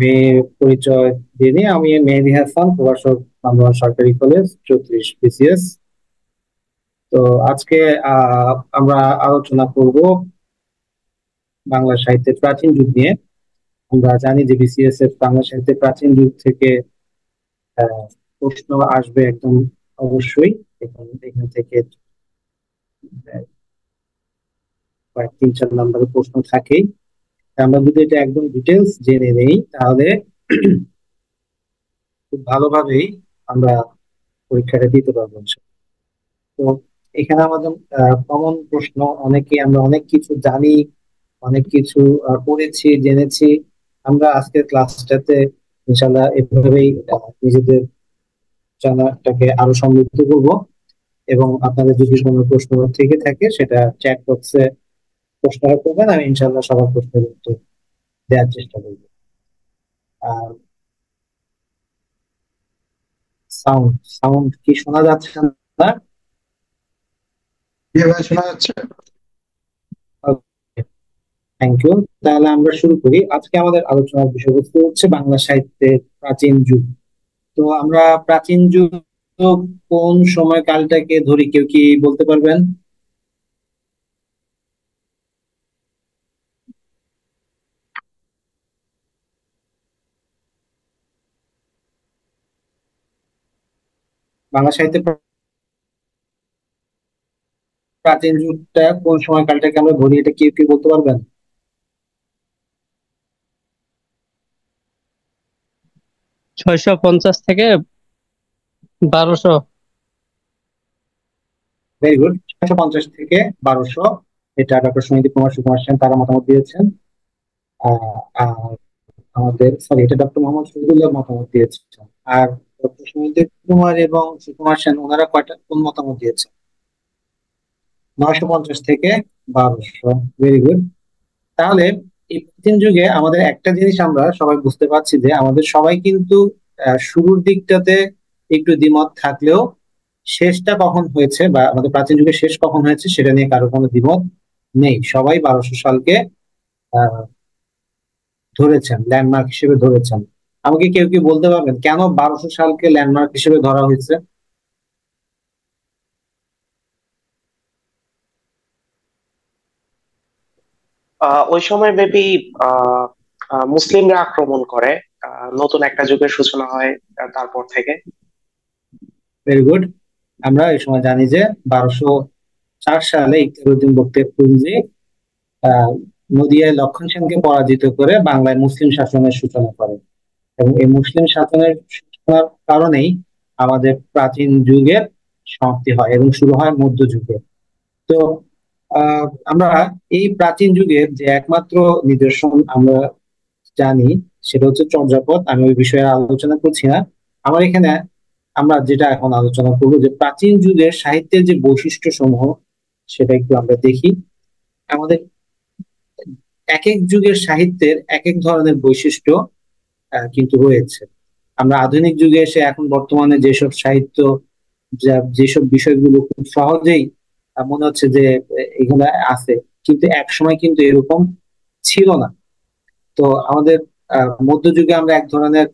মেয়ে পরিচয় দিয়ে নিই। আমি মেহেদী হাসান, প্রভাষক, বান্দরবান সরকারি কলেজ 34 BCS। তো আজকে আমরা আলোচনা করব বাংলা সাহিত্যের প্রাচীন যুগ নিয়ে। আমরা জানি যে বিসিএস এর বাংলা সাহিত্যের প্রাচীন যুগ থেকে আহ, প্রশ্ন আসবে একদম অবশ্যই। এখান থেকে আহ, কয়েক 3-4 নম্বরের প্রশ্ন থাকেই। আমরা যদি এটা একদম ডিটেলস জেনে নেই তাহলে খুব ভালোভাবেই আমরা পরীক্ষাটা দিতে পারবো। তো এখানে আমাদের কমন প্রশ্ন, আমরা অনেক কিছু জানি, অনেক কিছু পড়েছি, জেনেছি। আমরা আজকের ক্লাসটাতে ইনশাল্লাহ এভাবেই নিজেদের জানাটাকে আরো সমৃদ্ধ করব। এবং আপনাদের যদি কোনো প্রশ্ন থেকে থাকে সেটা চ্যাট বক্সে প্রশ্নটা করবেন, আমি ইনশাল্লাহ সবার প্রশ্নের উত্তর দেওয়ার চেষ্টা করবো। আর সাউন্ড সাউন্ড কি শোনা যাচ্ছে না? কিভাবে শোনা যাচ্ছে? Thank you. তাহলে আমরা শুরু করি। আজকে আমাদের আলোচনার বিষয়বস্তু হচ্ছে বাংলা সাহিত্যের প্রাচীন যুগ। তো আমরা প্রাচীন যুগ কোন সময়কালটাকে ধরি, কেউ কি বলতে পারবেন? বাংলা সাহিত্যের প্রাচীন যুগটা কোন সময়কালটাকে আমরা ধরি, এটা কেউ কি বলতে পারবেন? 650 থেকে 1200। ভেরি গুড, 650 থেকে 1200। এটা ডক্টর সুনীতি কুমার সুকুমার সেন তারা মতামত দিয়েছেন। আহ আর আমাদের সরি, এটা ডক্টর মোহাম্মদ শহীদুল্লাহ মতামত দিয়েছেন। আর ডক্টর সুনীতি কুমার এবং সুকুমার সেন ওনারা কোন মতামত দিয়েছেন? 950 থেকে 1200। Very good. তাহলে এই প্রাচীন যুগে আমাদের একটা জিনিস আমরা সবাই বুঝতে পারছি যে আমাদের সবাই কিন্তু শুরুর দিকটাতে একটু দ্বিমত থাকলেও শেষটা কখন হয়েছে বা আমাদের প্রাচীন যুগের শেষ কখন হয়েছে সেটা নিয়ে কারো কোনো দ্বিমত নেই। সবাই 1200 সালকে আহ ধরেছেন, ল্যান্ডমার্ক হিসেবে ধরেছেন। আমাকে কেউ কি বলতে পারবেন কেন 1200 সালকে ল্যান্ডমার্ক হিসেবে ধরা হয়েছে? ওই সময় মেবি মুসলিমরা আক্রমণ করে। নতুন একটা যুগের সূচনা হয় তারপর থেকে। Very good. আমরা এই সময় জানি যে 1204 সালে ইখতিয়ারউদ্দিন বখতিয়ার খলজি আহ নদিয়ায় লক্ষণ সেনকে পরাজিত করে বাংলায় মুসলিম শাসনের সূচনা করে। এবং এই মুসলিম শাসনের সূচনার কারণেই আমাদের প্রাচীন যুগের সমাপ্তি হয় এবং শুরু হয় মধ্যযুগে। তো আমরা এই প্রাচীন যুগের যে একমাত্র নিদর্শন আমরা জানি সেটা হচ্ছে চর্যাপদ। আমি ওই বিষয়ে আলোচনা করছি না। আমার এখানে আমরা যেটা এখন আলোচনা করবো যে প্রাচীন যুগের সাহিত্যের যে বৈশিষ্ট্য সমূহ সেটা একটু আমরা দেখি। আমাদের এক এক যুগের সাহিত্যের এক এক ধরনের বৈশিষ্ট্য কিন্তু রয়েছে। আমরা আধুনিক যুগে এসে এখন বর্তমানে যেসব সাহিত্য, যেসব বিষয়গুলো খুব সহজেই মনে হচ্ছে যে এগুলো আছে, কিন্তু এক সময় কিন্তু এরকম ছিল না। তো আমাদের মধ্যযুগে আমরা এক ধরনের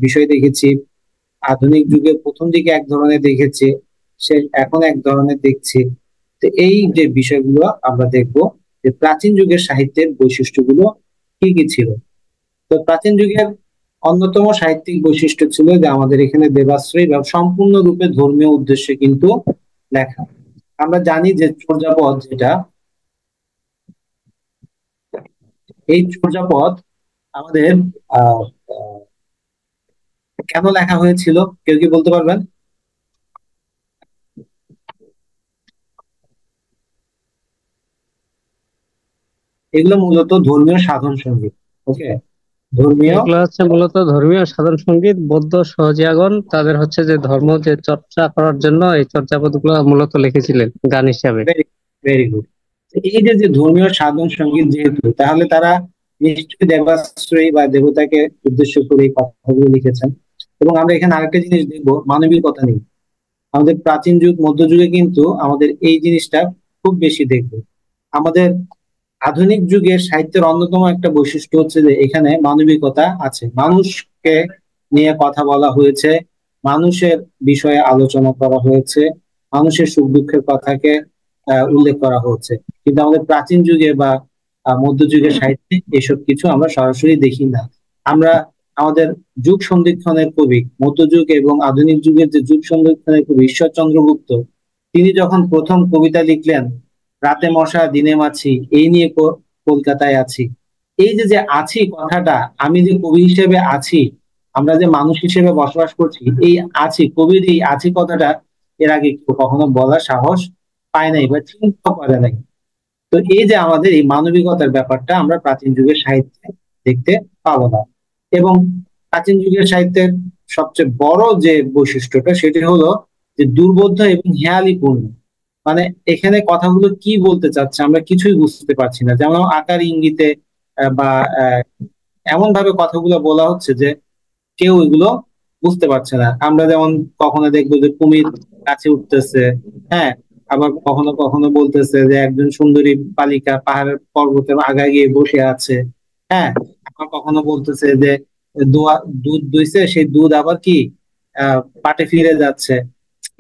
বিষয় দেখেছি, আধুনিক যুগের প্রথম দিকে এক ধরনের দেখেছি, সে এখন এক ধরনের দেখছি। তো এই যে বিষয়গুলো আমরা দেখবো যে প্রাচীন যুগের সাহিত্যের বৈশিষ্ট্যগুলো কি কি ছিল। তো প্রাচীন যুগের অন্যতম সাহিত্যিক বৈশিষ্ট্য ছিল যে আমাদের এখানে দেবাশ্রয়ী বা সম্পূর্ণরূপে ধর্মীয় উদ্দেশ্যে কিন্তু লেখা। আমরা জানি যে চর্যাপদ যেটা, এই চর্যাপদ আমাদের আহ আহ, কেন লেখা হয়েছিল কেউ কি বলতে পারবেন? এগুলো মূলত ধর্মীয় সাধন সঙ্গীত। ওকে, ধর্মীয়। এগুলো হচ্ছে মূলত ধর্মীয় সাধন সঙ্গীত। বৌদ্ধ সহজিয়াগণ তাদের হচ্ছে যে ধর্ম যে চর্চা করার জন্য এই চর্যাপদ গুলো মূলত লিখেছিলেন গান হিসাবে। Very very good. এই যে যে ধর্মীয় সাধন সঙ্গীত যেহেতু, তাহলে তারা নিশ্চয়ই দেবাশ্রয়ী বা দেবতাকে উদ্দেশ্য করে এই কথাগুলো লিখেছেন। এবং আমরা এখানে আরেকটা জিনিস দেখবো, মানবিকতা নেই। আমাদের প্রাচীন যুগ মধ্যযুগে কিন্তু আমাদের এই জিনিসটা খুব বেশি দেখবো। আমাদের আধুনিক যুগের সাহিত্যের অন্যতম একটা বৈশিষ্ট্য হচ্ছে যে এখানে মানবিকতা আছে, মানুষকে নিয়ে কথা বলা হয়েছে, মানুষের বিষয়ে আলোচনা করা হয়েছে, মানুষের সুখ দুঃখের কথাকে উল্লেখ করা হয়েছে। কিন্তু আমাদের প্রাচীন যুগে বা মধ্যযুগের সাহিত্যে এসব কিছু আমরা সরাসরি দেখি না। আমরা আমাদের যুগ সন্ধিক্ষণের কবি, মধ্যযুগ এবং আধুনিক যুগের যে যুগ সন্ধিক্ষণের কবি ঈশ্বরচন্দ্র গুপ্ত, তিনি যখন প্রথম কবিতা লিখলেন রাতে মশা দিনে মাছি এই নিয়ে কলকাতায় আছি, এই যে যে আছি কথাটা, আমি যে কবি হিসেবে আছি, আমরা যে মানুষ হিসেবে বসবাস করছি, এই আছি, কবির এই আছি কথাটা এর আগে কেউ কখনো বলার সাহস পায় নাই বা চিন্তা করে নাই। তো এই যে আমাদের এই মানবিকতার ব্যাপারটা আমরা প্রাচীন যুগের সাহিত্যে দেখতে পাবো না। এবং প্রাচীন যুগের সাহিত্যের সবচেয়ে বড় যে বৈশিষ্ট্যটা সেটি হলো যে দুর্বোধ্য এবং হেয়ালিপূর্ণ। মানে এখানে কথাগুলো কি বলতে চাচ্ছে আমরা কিছুই বুঝতে পারছি না, যেমন আকার ইঙ্গিতে বা এমন ভাবে কথাগুলো বলা হচ্ছে যে কেউ এগুলো বুঝতে পারছে না। আমরা যেমন কখনো দেখবো যে কুমির কাছে উঠতেছে, হ্যাঁ, আবার কখনো কখনো বলতেছে যে একজন সুন্দরী বালিকা পাহাড়ের পর্বতের আগায় গিয়ে বসে আছে, হ্যাঁ, আবার কখনো বলতেছে যে দোয়া দুধ দইছে সেই দুধ আবার কি পাটে ফিরে যাচ্ছে।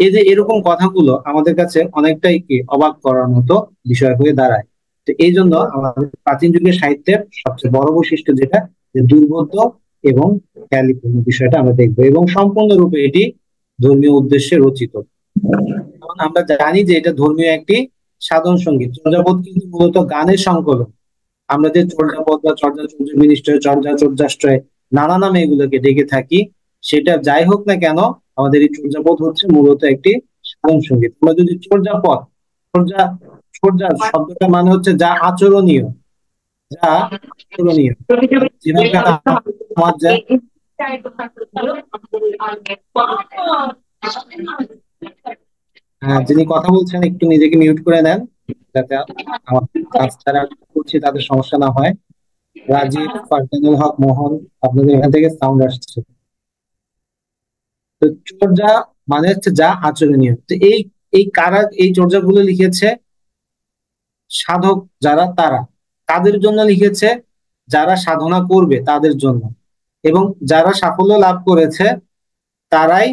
এই যে এরকম কথাগুলো আমাদের কাছে অনেকটাই কি অবাক করার মতো বিষয় হয়ে দাঁড়ায়। তো এই জন্য আমাদের প্রাচীন যুগের সাহিত্যের সবচেয়ে বড় বৈশিষ্ট্য যেটা, যে দুর্বোধ্য এবং খ্যালিপূর্ণ বিষয়টা আমরা দেখবো, এবং সম্পূর্ণরূপে এটি ধর্মীয় উদ্দেশ্যে রচিত। কারণ আমরা জানি যে এটা ধর্মীয় একটি সাধন সঙ্গীত। চর্যাপদ কিন্তু মূলত গানের সংকলন। আমরা যে চর্যাপদ বা চর্যাচর্য বিনিষ্টয়, চর্যা চর্যাশ্রয় নানা নামে এগুলোকে ডেকে থাকি, সেটা যাই হোক না কেন আমাদের এই চর্যাপদ হচ্ছে মূলত একটি সাধন সঙ্গীত। আমরা যদি চর্যাপদ, চর্যা চর্যা শব্দটা মানে হচ্ছে যা আচরণীয়, যা আচরণীয়, যেভাবে আমার যা যিনি কথা বলছেন একটু নিজেকে মিউট করে নেন, যাতে আমার কাজ যারা করছি তাদের সমস্যা না হয়। রাজীব, ফারজানুল হক, মোহন, আপনাদের এখান থেকে সাউন্ড আসছে। তো চর্যা মানে হচ্ছে যা আচরণীয়। তো এই এই কারা এই চর্যাগুলো লিখেছে? সাধক যারা তারা, তাদের জন্য লিখেছে, যারা সাধনা করবে তাদের জন্য, এবং যারা সাফল্য লাভ করেছে তারাই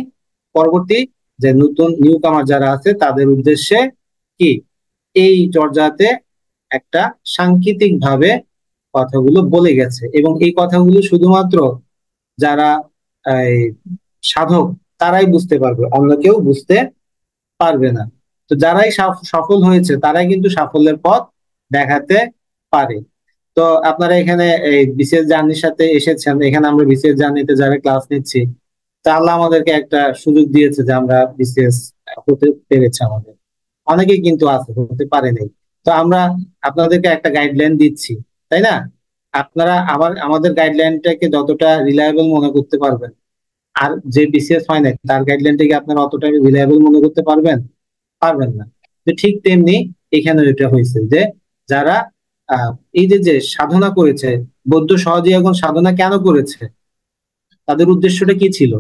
পরবর্তী যে নতুন নিউ কামার যারা আছে তাদের উদ্দেশ্যে কি এই চর্যাতে একটা সাংকেতিক ভাবে কথাগুলো বলে গেছে। এবং এই কথাগুলো শুধুমাত্র যারা এই সাধক তারাই বুঝতে পারবে, অন্য কেউ বুঝতে পারবে না। তো যারাই সফল হয়েছে তারাই কিন্তু সাফল্যের পথ দেখাতে পারে। তো আপনারা এখানে এই বিসিএস জার্নির সাথে এসেছেন, এখানে আমরা বিসিএস জার্নিতে যারা ক্লাস নিচ্ছি, তা আল্লাহ আমাদেরকে একটা সুযোগ দিয়েছে যে আমরা বিসিএস হতে পেরেছে। আমাদের অনেকেই কিন্তু আছে হতে পারে নাই। তো আমরা আপনাদেরকে একটা গাইডলাইন দিচ্ছি, তাই না? আপনারা আমাদের গাইডলাইনটাকে যতটা রিলায়েবল মনে করতে পারবেন, আর যে বিসিএস হয় না তার গাইডলাইনটাকে আপনারা অতটা রিলায়েবল মনে করতে পারবেন? পারবেন না। তো ঠিক তেমনি এখানে এটা হয়েছে যে যারা এই যে যে সাধনা করেছে, বৌদ্ধ সহজীবন সাধনা কেন করেছে, তাদের উদ্দেশ্যটা কি ছিল?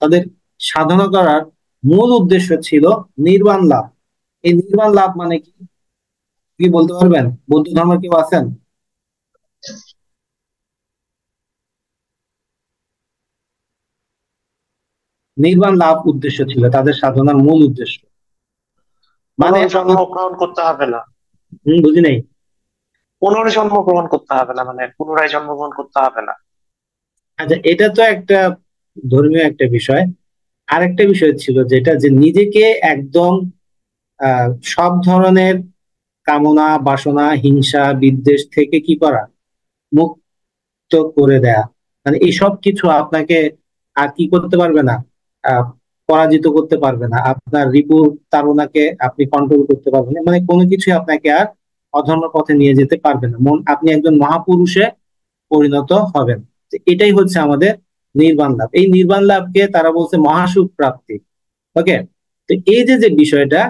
তাদের সাধনা করার মূল উদ্দেশ্য ছিল নির্বাণ লাভ। এই নির্বাণ লাভ মানে কি, কি বলতে পারবেন? বৌদ্ধ ধর্ম কেউ আছেন? নির্বাণ লাভ উদ্দেশ্য ছিল তাদের সাধনার মূল উদ্দেশ্য। মানে পুনর্জন্মগ্রহণ করতে হবে না। বুঝি নাই। পুনর্জন্মগ্রহণ করতে হবে না মানে পুনরায় জন্মগ্রহণ করতে হবে না। আচ্ছা, এটা তো একটা ধর্মীয় একটা বিষয়। আরেকটা বিষয় ছিল যেটা, যে নিজেকে একদম সব ধরনের কামনা, বাসনা, হিংসা, বিদ্বেষ থেকে কি করা, মুক্ত করে দেয়া। মানে এইসব কিছু আপনাকে আর কি করতে পারবে না, আহ পরাজিত করতে পারবে না। আপনার রিপুর তাড়নাকে আপনি কন্ট্রোল করতে পারবেন না, মানে কোনো কিছুই আপনাকে আর অধর্ম পথে নিয়ে যেতে পারবে না। আপনি একজন মহাপুরুষে পরিণত হবেন। তো এটাই হচ্ছে আমাদের নির্বাণ লাভ। এই নির্বাণ লাভকে তারা বলছে মহাসুখ প্রাপ্তি। ওকে। তো এই যে যে বিষয়টা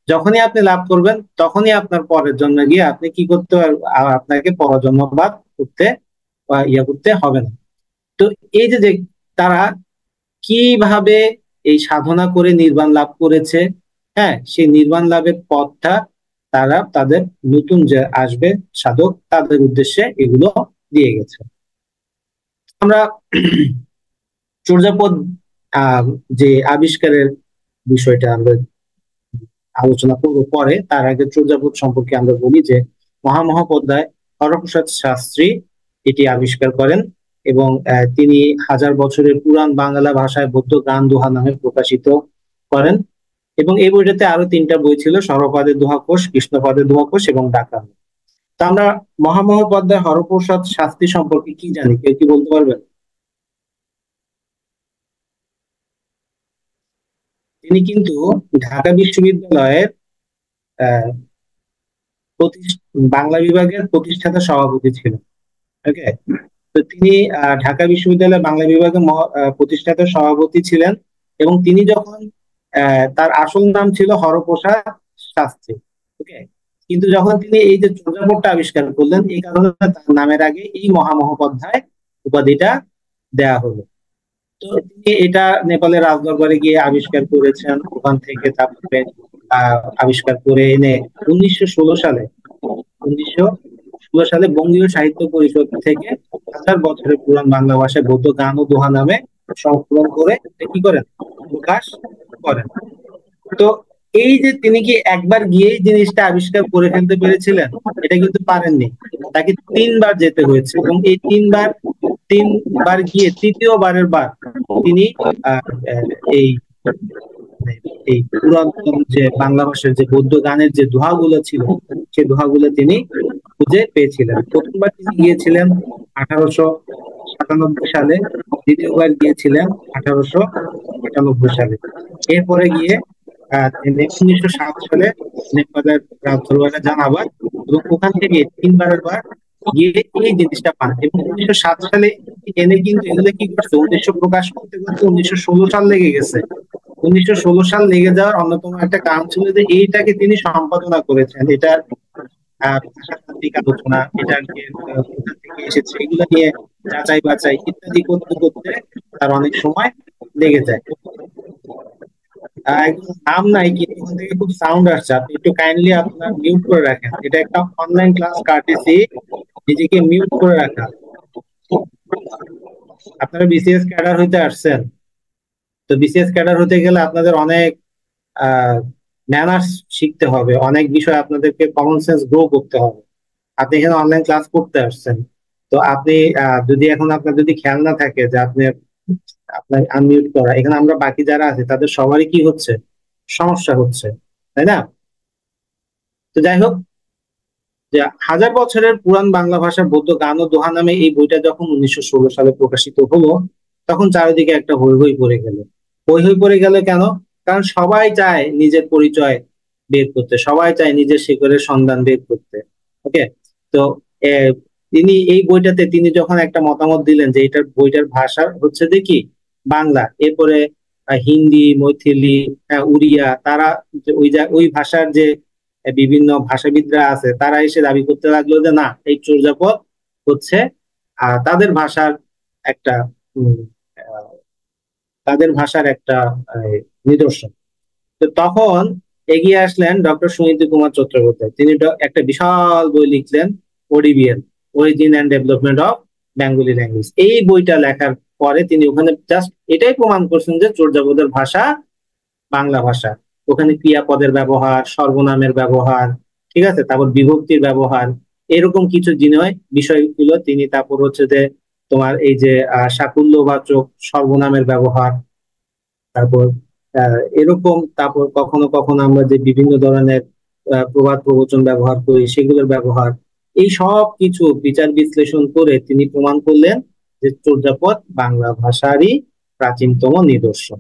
যখনই আপনি লাভ করবেন তখনই আপনার পরের জন্মে গিয়ে আপনি কি করতে আপনাকে পরজন্মবাদ করতে বা ইয়া করতে হবে না। তো এই যে যে তারা কিভাবে এই সাধনা করে নির্বাণ লাভ করেছে, হ্যাঁ, সেই নির্বাণ লাভের পথটা তারা তাদের নতুন যে আসবে সাধক তাদের উদ্দেশ্যে এগুলো দিয়ে গেছে। আমরা চর্যাপদ আহ যে আবিষ্কারের বিষয়টা আমরা আলোচনা করবো পরে, তার আগে চর্যাপদ সম্পর্কে আমরা বলি যে মহামহোপাধ্যায় হরপ্রসাদ শাস্ত্রী এটি আবিষ্কার করেন এবং তিনি হাজার বছরের পুরাণ বাংলা ভাষায় বৌদ্ধ গান দোহা নামে প্রকাশিত করেন। এবং এই বইটাতে আরো 3টা বই ছিল, সর্বপাদের দোহাকোষ, কৃষ্ণপদের দোহাকোষ এবং ডাকা। তা আমরা মহামহোপাধ্যায় হরপ্রসাদ শাস্ত্রী সম্পর্কে কি জানি, কেউ কি বলতে পারবেন? তিনি কিন্তু ঢাকা বিশ্ববিদ্যালয়ের আহ বাংলা বিভাগের প্রতিষ্ঠাতা সভাপতি ছিলেন। ওকে, তো তিনি ঢাকা বিশ্ববিদ্যালয়ের বাংলা বিভাগের প্রতিষ্ঠাতা সভাপতি ছিলেন এবং তিনি যখন তার আসল নাম ছিল হরপ্রসাদ শাস্ত্রী। ওকে, কিন্তু যখন তিনি এই যে চর্যাপদটা আবিষ্কার করলেন, এই কারণে তার নামের আগে এই মহামহোপাধ্যায় উপাধিটা দেয়া হলো। তো তিনি এটা নেপালের রাজদরবারে গিয়ে আবিষ্কার করেছেন, ওখান থেকে তারপরে আবিষ্কার করে এনে 1916 সালে বঙ্গীয় সাহিত্য পরিষদ থেকে হাজার বছরের পুরাণ বাংলা ভাষায় বৌদ্ধ গান ও দোহা নামে সংকলন করে কি করেন, প্রকাশ করেন। তো এই যে তিনি কি একবার গিয়েই জিনিসটা আবিষ্কার করে ফেলতে পেরেছিলেন? এটা কিন্তু পারেননি, তাকে 3বার যেতে হয়েছে এবং এই তিনবার গিয়ে তৃতীয়বারের বার তিনি এই এই পুরাতন যে বাংলা ভাষার যে বৌদ্ধ গানের যে দোহাগুলো ছিল সেই দোহাগুলো তিনি খুঁজে পেয়েছিলেন। প্রথমবার তিনি গিয়েছিলেন 1897 সালে, দ্বিতীয়বার গিয়েছিলেন 1898 সালে। এরপরে গিয়ে তিনি 1907 সালে নেপালের রাজদরবারে যান আবার, এবং ওখান থেকে 3বার গিয়ে এই জিনিসটা পান এবং 1907 সালে এনে কিন্তু এগুলো কি করছে, 1900 প্রকাশ করতে করতে 1916 সাল লেগে গেছে। 1916 সাল লেগে যাওয়ার অন্যতম একটা কারণ ছিল যে এইটাকে তিনি সম্পাদনা করেছেন, এটার ভাষাতাত্ত্বিক আলোচনা, এটার যে কোথা থেকে এসেছে এগুলো নিয়ে যাচাই বাছাই ইত্যাদি করতে করতে তার অনেক সময় লেগে যায়। একদম নাম নাই কিন্তু ওখান থেকে খুব সাউন্ড আসছে, আপনি একটু কাইন্ডলি আপনার মিউট করে রাখেন। এটা একটা অনলাইন ক্লাস কার্টেসি, নিজেকে মিউট করে রাখা। আপনারা বিসিএস ক্যাডার হইতে আসছেন, তো বিসিএস ক্যাডার হতে গেলে আপনাদের অনেক ম্যানার্স শিখতে হবে, অনেক বিষয় আপনাদেরকে কমন সেন্স গ্রো করতে হবে। আপনি এখানে অনলাইন ক্লাস করতে আসছেন, তো আপনি যদি এখন আপনার যদি খেয়াল না থাকে যে আপনি আপনার আনমিউট করা, এখানে আমরা বাকি যারা আছে তাদের সবারই কি হচ্ছে, সমস্যা হচ্ছে, তাই না? তো যাই হোক, যে হাজার বছরের পুরাণ বাংলা ভাষার বৌদ্ধ গান ও দোহা নামে এই বইটা যখন 1916 সালে প্রকাশিত হলো, তখন চারিদিকে একটা হৈ হৈ পড়ে গেল। হৈ হৈ পড়ে গেল কেন? কারণ সবাই চায় নিজের পরিচয় বের করতে, সবাই চায় নিজের শিকড়ের সন্ধান বের করতে। ওকে, তো তিনি এই বইটাতে তিনি যখন একটা মতামত দিলেন যে বইটার ভাষা হচ্ছে যে কি বাংলা, এরপরে হিন্দি, মৈথিলি, উড়িয়া, তারা ওই ভাষার যে বিভিন্ন ভাষাবিদরা আছে তারা এসে দাবি করতে লাগলো যে না, এই চর্যাপদ হচ্ছে তাদের ভাষার একটা উম, আহ, তাদের ভাষার একটা নিদর্শন। তো তখন এগিয়ে আসলেন ডক্টর সুনীতি কুমার চট্টোপাধ্যায়, তিনি একটা বিশাল বই লিখলেন, ওডিবিএল, origin and development of Bengali language. এই বইটা লেখার পরে তিনি ওখানে জাস্ট এটাই প্রমাণ করছেন যে চর্যাপদের ভাষা বাংলা ভাষা। ওখানে ক্রিয়াপদের ব্যবহার, সর্বনামের ব্যবহার, ঠিক আছে, তারপর বিভক্তির ব্যবহার, এরকম কিছু বিষয়গুলো তিনি, তারপর হচ্ছে যে তোমার এই যে সাকুল্যবাচক সর্বনামের ব্যবহার, তারপর এরকম, তারপর কখনো কখনো আমরা যে বিভিন্ন ধরনের প্রবাদ প্রবচন ব্যবহার করি সেগুলোর ব্যবহার, এই সব কিছু বিচার বিশ্লেষণ করে তিনি প্রমাণ করলেন যে চর্যাপদ বাংলা ভাষারই প্রাচীনতম নিদর্শন।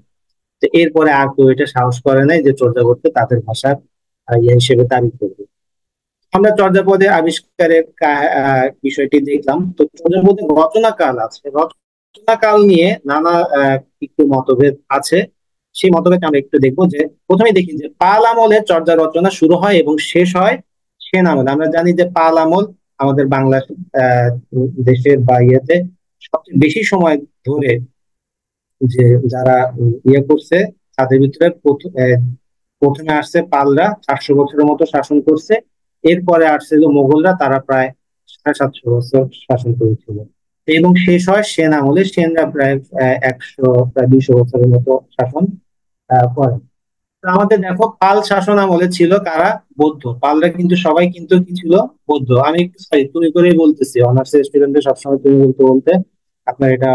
তো এরপরে আর কেউ এটা সাহস করে নাই যে চর্যাপদকে তাদের ভাষার ইয়ে হিসেবে দাবি করবে। আমরা চর্যাপদের আবিষ্কারের বিষয়টি দেখলাম। তো চর্যাপদের রচনা কাল আছে, রচনা কাল নিয়ে নানা একটু মতভেদ আছে। সেই মতভেদ আমরা একটু দেখবো। যে প্রথমে দেখি যে পাল আমলে চর্যা রচনা শুরু হয় এবং শেষ হয় সেন আমলে। আমরা জানি যে পাল আমল আমাদের বাংলা দেশের বা ইয়েতে সবচেয়ে বেশি সময় ধরে যে যারা ইয়ে করছে তাদের ভিতরে প্রথমে আসছে পালরা, 400 বছরের মতো শাসন করছে। এরপরে আসছিল মোগলরা, তারা প্রায় 750 বছর শাসন করেছিল। এবং শেষ হয় সেন আমলে, সেনরা প্রায় 200 বছরের মতো শাসন করে। তো আমাদের দেখো, পাল শাসন আমলে ছিল কারা? বৌদ্ধ। পালরা কিন্তু সবাই কিন্তু কি ছিল? বৌদ্ধ। আমি একটু সরি, তুমি করেই বলতেছি, অনার্সের স্টুডেন্টদের সবসময় তুমি বলতে বলতে, আপনার এটা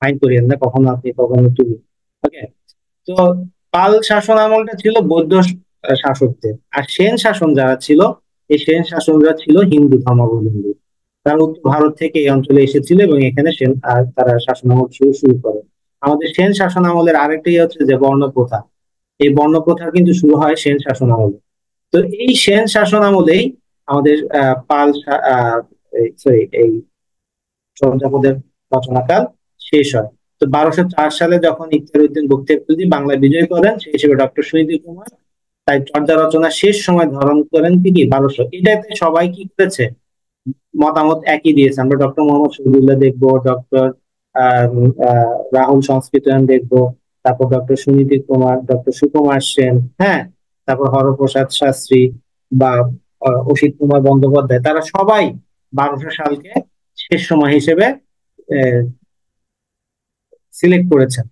মাইন্ড করিয়েন না, কখনো আপনি কখনো তুমি। ওকে। তো পাল শাসন আমলটা ছিল বৌদ্ধ শাসকদের। আর সেন শাসন যারা ছিল, এই সেন শাসনরা ছিল হিন্দু ধর্মাবলম্বী। তারা উত্তর ভারত থেকে এই অঞ্চলে এসেছিল এবং এখানে সেন তারা শাসন আমল শুরু করে। আমাদের সেন শাসন আমলের আরেকটাই হচ্ছে যে বর্ণ প্রথা। এই বর্ণ প্রথার কিন্তু শুরু হয় সেন শাসন আমলে। তো এই সেন শাসন আমলেই আমাদের এই চর্যাপদের রচনাকাল শেষ হয়। তো 1204 সালে যখন ইখতিয়ারউদ্দিন বখতিয়ার বাংলা বিজয় করেন, সেই হিসেবে ডক্টর শহীদুল কুমার তাই চর্যা রচনা শেষ সময় ধারণ করেন কি 1200। এটাতে সবাই কি করেছে? মতামত একই দিয়েছে। আমরা ডক্টর মোহাম্মদ শহীদুল্লাহ দেখবো, ডক্টর রাহুল সংস্কৃতায়ন দেখবো, তারপর ডক্টর সুনীতি কুমার, ডক্টর সুকুমার সেন, হ্যাঁ, তারপর হরপ্রসাদ শাস্ত্রী বা অসিত কুমার বন্দ্যোপাধ্যায়, তারা সবাই 1200 সালকে শেষ সময় হিসেবে সিলেক্ট করেছেন।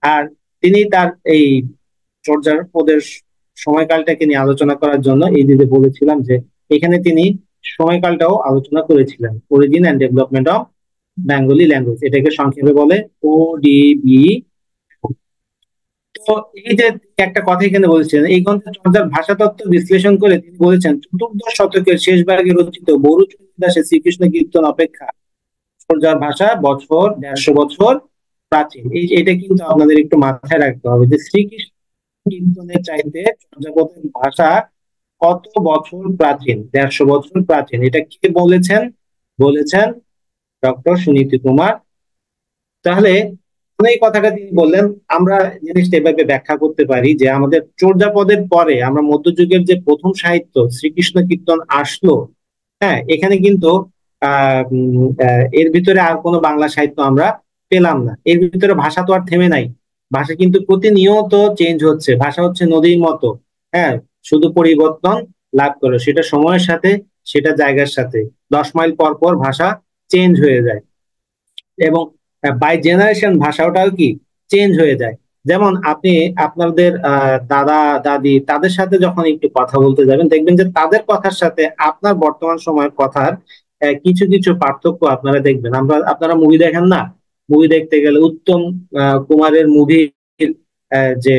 আর তিনি তার এই চর্যার পদের সময়কালটাকে নিয়ে আলোচনা করার জন্য এই যে বলেছিলাম যে এখানে তিনি সময়কালটাও আলোচনা করেছিলেন, origin and development of Bengali language, এটাকে সংক্ষেপে বলে ODB। তো এই যে একটা কথা এখানে বলেছেন, এই গ্রন্থে চর্যার ভাষাতত্ত্ব বিশ্লেষণ করে তিনি বলেছেন, চতুর্দশ শতকের শেষ ভাগে রচিত বড়ু চণ্ডীদাসের শ্রীকৃষ্ণ কীর্তন অপেক্ষা চর্যার ভাষা 150 বছর প্রাচীন। এটা কিন্তু আপনাদের একটু মাথায় রাখতে হবে যে শ্রীকৃষ্ণ কীর্তনের চাইতে চর্যাপদের ভাষা কত বছর প্রাচীন? 150 বছর প্রাচীন। এটা কে বলেছেন? বলেছেন ডক্টর সুনীতি কুমার। তাহলে এই কথাটা তিনি বললেন। আমরা জিনিসটা এভাবে ব্যাখ্যা করতে পারি যে আমাদের চর্যাপদের পরে আমরা মধ্যযুগের যে প্রথম সাহিত্য শ্রীকৃষ্ণ কীর্তন আসলো, হ্যাঁ, এখানে কিন্তু এর ভিতরে আর কোনো বাংলা সাহিত্য আমরা পেলাম না। এর ভিতরে ভাষা তো আর থেমে নাই, ভাষা কিন্তু প্রতিনিয়ত চেঞ্জ হচ্ছে। ভাষা হচ্ছে নদীর মতো, হ্যাঁ, শুধু পরিবর্তন লাভ করে, সেটা সময়ের সাথে, সেটা জায়গার সাথে। 10 মাইল পর পর ভাষা চেঞ্জ হয়ে যায় এবং বাই জেনারেশন ভাষাটাও কি চেঞ্জ হয়ে যায়। যেমন আপনি আপনাদের দাদা দাদি তাদের সাথে যখন একটু কথা বলতে যাবেন, দেখবেন যে তাদের কথার সাথে আপনার বর্তমান সময়ের কথার কিছু কিছু পার্থক্য আপনারা দেখবেন। আপনারা মুভি দেখেন না? মুভি দেখতে গেলে উত্তম কুমারের মুভির যে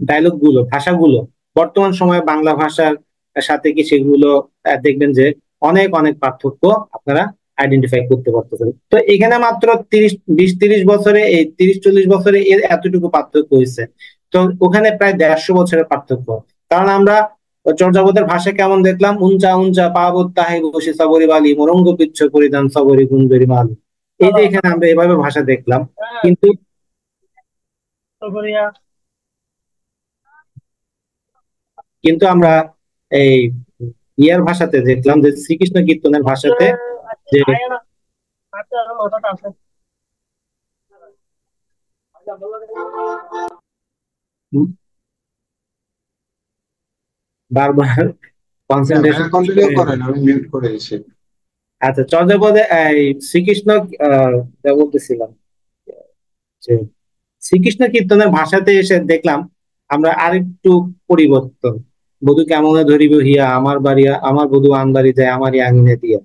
ডায়লগ গুলো, ভাষাগুলো বর্তমান সময়ে বাংলা ভাষার সাথে কি সেগুলো দেখবেন যে অনেক অনেক পার্থক্য আপনারা আইডেন্টিফাই করতে পারতেছেন। তো এখানে মাত্র 20-30 বছরে, এই 30-40 বছরে এর এতটুকু পার্থক্য হয়েছে। তো ওখানে প্রায় 150 বছরের পার্থক্য। কারণ আমরা চর্যাপদের ভাষা কেমন দেখলাম? উঞ্চা উঞ্চা পাবত তাহে বসে সবরি বালি মরঙ্গ পিচ্ছ পরিধান সবরি গুঞ্জরি মালু। এই যে এখানে আমরা এভাবে ভাষা দেখলাম, কিন্তু কিন্তু আমরা এই ইয়ার ভাষাতে দেখলাম যে শ্রীকৃষ্ণ কীর্তনের ভাষাতে যে বারবার কনসেন্ট্রেশন। কন্টিনিউ করেন, আমি মিউট করে দিয়েছি। আচ্ছা, চর্যাপদে এই শ্রীকৃষ্ণ যা বলতেছিলাম যে শ্রীকৃষ্ণ কীর্তনের ভাষাতে এসে দেখলাম আমরা আরেকটু পরিবর্তন। বধূ কেমনে ধরিব হিয়া আমার বাড়িয়া, আমার বধূ আন বাড়ি যায় আমারই আঙিনে দিয়া।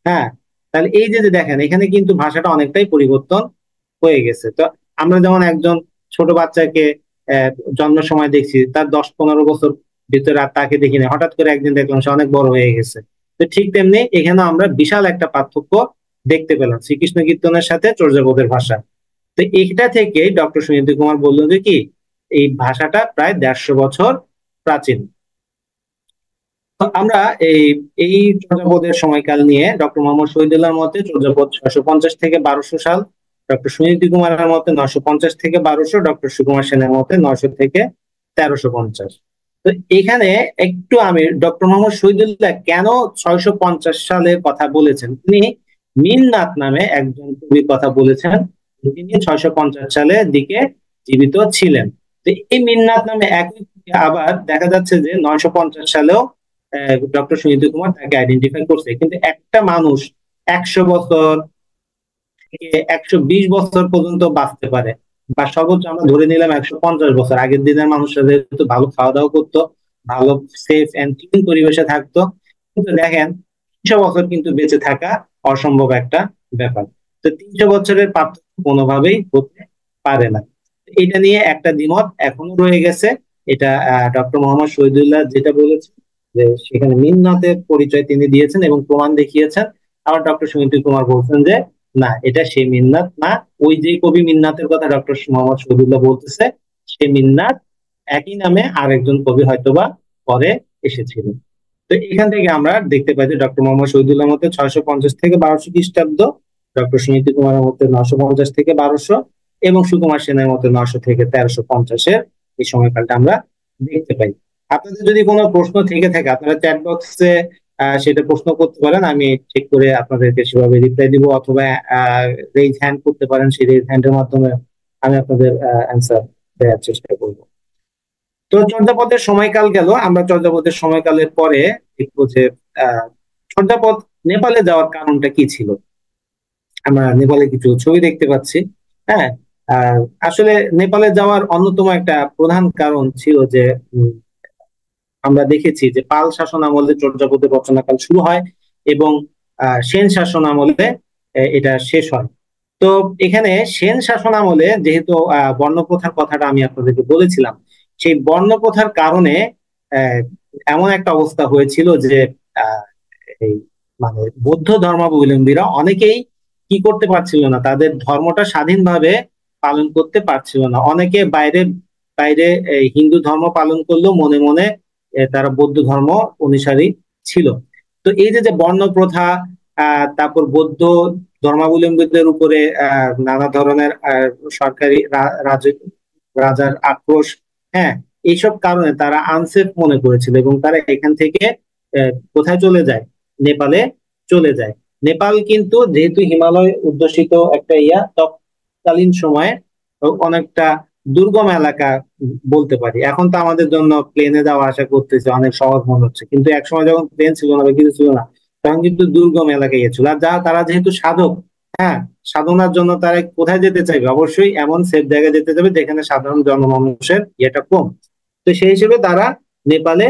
হ্যাঁ, তাহলে এই যে যে দেখেন এখানে কিন্তু ভাষাটা অনেকটাই পরিবর্তন হয়ে গেছে। তো আমরা যেমন একজন ছোট বাচ্চাকে জন্ম সময় দেখছি, তার 10-15 বছর ভিতরে আর তাকে দেখি না, হঠাৎ করে একদিন দেখলাম সে অনেক বড় হয়ে গেছে। তো ঠিক তেমনি এখানে আমরা বিশাল একটা পার্থক্য দেখতে পেলাম শ্রীকৃষ্ণ কীর্তনের সাথে চর্যাপদের ভাষা। তো এইটা থেকে ডক্টর সুনীতি কুমার বললো যে কি এই ভাষাটা প্রায় 150 বছর প্রাচীন। আমরা এই এই চর্যাপদের সময়কাল নিয়ে ডক্টর মোহাম্মদ শহীদুল্লাহর মতে চর্যাপদ 650 থেকে 1200 সাল, ডক্টর সুনীতি কুমারের মতে 950 থেকে 1200, ডক্টর সুকুমার সেনের মতে 900 থেকে 1350। তো এখানে একটু আমি ডক্টর মোহাম্মদ শহীদুল্লাহ কেন 650 সালের কথা বলেছেন, তিনি মিননাথ নামে একজন কবির কথা বলেছেন, তিনি 650 সালের দিকে জীবিত ছিলেন। তো এই মিননাথ নামে এক আবার দেখা যাচ্ছে যে 950 সালেও ডক্টর সুনীতি কুমার তাকে আইডেন্টিফাই করছে। কিন্তু একটা মানুষ 100 বছর থেকে 120 বছর পর্যন্ত বাঁচতে পারে, বা সর্বোচ্চ আমরা ধরে নিলাম 150 বছর। আগের দিনের মানুষরা যেহেতু ভালো খাওয়া দাওয়া করতো, ভালো সেফ এন্ড ক্লিন পরিবেশে থাকতো, কিন্তু দেখেন 300 বছর কিন্তু বেঁচে থাকা অসম্ভব একটা ব্যাপার। তো 300 বছরের পার্থক্য কোনোভাবেই হতে পারে না। এটা নিয়ে একটা দ্বিমত এখনো রয়ে গেছে। এটা ডক্টর মোহাম্মদ শহীদুল্লাহ যেটা বলেছেন যে সেখানে মিন্নাতের পরিচয় তিনি দিয়েছেন এবং প্রমাণ দেখিয়েছেন। আবার ডক্টর সুনীতি কুমার বলছেন যে না, এটা সেই মিন্নাত না, ওই যে কবি মিন্নাতের কথা ডক্টর মোহাম্মদ শহীদুল্লাহ বলতেছে সে মিন্নাত একই নামে আরেকজন কবি হয়তোবা পরে এসেছিলেন। তো এখান থেকে আমরা দেখতে পাই যে ডক্টর মোহাম্মদ শহীদুল্লাহ মতে 650 থেকে 1200 খ্রিস্টাব্দ, ডক্টর সুনীতি কুমারের মতে 950 থেকে 1200, এবং সুকুমার সেনের মতে 900 থেকে 1350-এর এই সময়কালটা আমরা দেখতে পাই। আপনাদের যদি কোনো প্রশ্ন থেকে থাকে আপনারা চ্যাট বক্সে সেটা প্রশ্ন করতে পারেন, আমি চেক করে আপনাদেরকে সেভাবে রিপ্লাই দিব, অথবা রেইজ হ্যান্ড করতে পারেন, সেই রেইজ হ্যান্ডের মাধ্যমে আমি আপনাদের অ্যান্সার দেওয়ার চেষ্টা করব। তো চর্যাপদের সময়কাল গেল, আমরা চর্যাপদের সময়কালের পরে দেখবো যে চর্যাপদ নেপালে যাওয়ার কারণটা কি ছিল। আমরা নেপালে কিছু ছবি দেখতে পাচ্ছি। হ্যাঁ, আহ, আসলে নেপালে যাওয়ার অন্যতম একটা প্রধান কারণ ছিল যে আমরা দেখেছি যে পাল শাসন আমলে চর্যাপদের রচনাকাল শুরু হয় এবং সেন শাসন আমলে এটা শেষ হয়। তো এখানে সেন শাসন আমলে যেহেতু বর্ণপ্রথার কথাটা আমি আপনাদেরকে বলেছিলাম, সেই বর্ণপ্রথার কারণে আহ, এমন একটা অবস্থা হয়েছিল যে আহ, এই মানে বৌদ্ধ ধর্মাবলম্বীরা অনেকেই কি করতে পারছিল না, তাদের ধর্মটা স্বাধীনভাবে পালন করতে পারছিল না। অনেকে বাইরে বাইরে হিন্দু ধর্ম পালন করলেও মনে মনে তারা বৌদ্ধ ধর্ম অনুসারী ছিল। তো এই যে যে বর্ণ প্রথা, তারপর বৌদ্ধ ধর্মাবলম্বীদের উপরে নানা ধরনের সরকারি রাজার আক্রোশ, হ্যাঁ, এইসব কারণে তারা আনসেফ মনে করেছিল এবং তারা এখান থেকে কোথায় চলে যায়, নেপালে চলে যায়। নেপাল কিন্তু যেহেতু হিমালয় অধ্যুষিত একটা তৎকালীন সময়ে অনেকটা দুর্গম এলাকা বলতে পারি। এখন তো আমাদের জন্য প্লেনে যাওয়া আসা করতেছে অনেক সহজ মনে হচ্ছে, কিন্তু একসময় যখন প্লেন ছিল না বা কিছু ছিল না তখন কিন্তু দুর্গম এলাকায় গিয়েছিল। আর তারা যেহেতু সাধক, হ্যাঁ, সাধনার জন্য তারা কোথায় যেতে চাইবে, অবশ্যই এমন সেফ জায়গায় যেতে যাবে যেখানে সাধারণ জনমানুষের ইয়েটা কম। তো সেই হিসেবে তারা নেপালে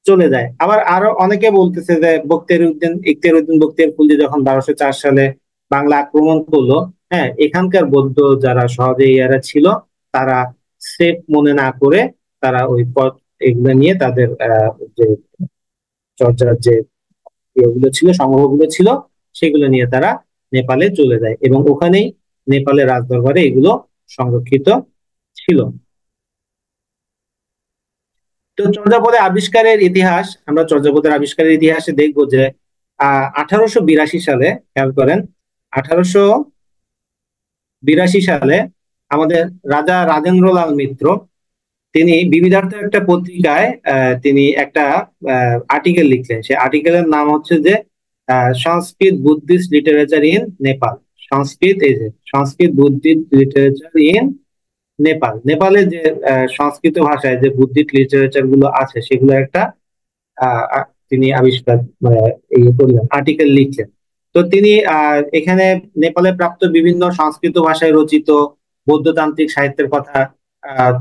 চলে যায়। আবার আরো অনেকে বলতেছে যে ইখতিয়ারউদ্দিন বখতিয়ার খলজি যখন 1204 সালে বাংলা আক্রমণ করলো, হ্যাঁ, এখানকার বৌদ্ধ যারা সহজে ইয়ারা ছিল তারা সেফ মনে না করে তারা ওই পথ এগুলো নিয়ে তাদের যে চর্চার যে ইয়েগুলো ছিল, সংগ্রহগুলো ছিল, সেগুলো নিয়ে তারা নেপালে চলে যায় এবং ওখানেই নেপালের রাজদরবারে এগুলো সংরক্ষিত ছিল। তো চর্যাপদের আবিষ্কারের ইতিহাস, আমরা চর্যাপদের আবিষ্কারের ইতিহাসে দেখবো যে 1882 সালে, খেয়াল করেন, 1882 সালে আমাদের রাজা রাজেন্দ্রলাল মিত্র তিনি বিবিধার্থ একটা পত্রিকায় তিনি একটা আর্টিকেল লিখলেন। সেই আর্টিকেলের নাম হচ্ছে যে Sanskrit Buddhist literature in Nepal. Sanskrit Buddhist literature in Nepal. নেপালে যে সংস্কৃত ভাষায় যে বুদ্ধিস্ট লিটারেচার গুলো আছে সেগুলো একটা তিনি আবিষ্কার এই করলেন, আর্টিকেল লিখলেন। তো তিনি এখানে নেপালে প্রাপ্ত বিভিন্ন সংস্কৃত ভাষায় রচিত বৌদ্ধতান্ত্রিক সাহিত্যের কথা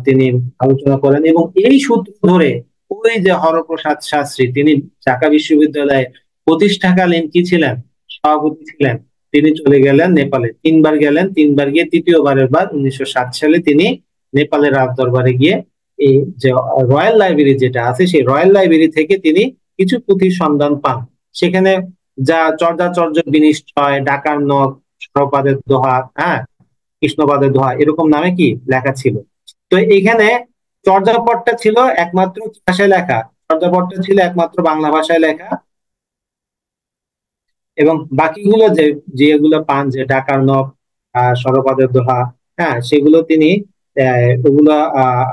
তিনি আলোচনা করেন এবং এই সূত্র ধরে ওই যে হরপ্রসাদ শাস্ত্রী, তিনি ঢাকা বিশ্ববিদ্যালয়ে প্রতিষ্ঠাকালীন কি ছিলেন, সভাপতি ছিলেন। তিনি চলে গেলেন নেপালে, 3 বার গেলেন, 3 বার গিয়ে তৃতীয়বারের বার 1907 সালে তিনি নেপালের রাজদরবারে গিয়ে এই যে রয়্যাল লাইব্রেরি যেটা আছে সেই রয়্যাল লাইব্রেরি থেকে তিনি কিছু পুঁথির সন্ধান পান। সেখানে যা চর্যাচর্য বিনিশ্চয়, ডাকার নখ, সরপাদের দোহা, হ্যাঁ, কৃষ্ণপাদের দোহা, এরকম নামে কি লেখা ছিল। তো এখানে চর্যাপদটা ছিল একমাত্র ভাষায় লেখা, চর্যাপদটা ছিল একমাত্র বাংলা ভাষায় লেখা এবং বাকিগুলো যেগুলো পান, যে ডাকার নখ, সরপাদের দোহা, হ্যাঁ, সেগুলো তিনি ওগুলো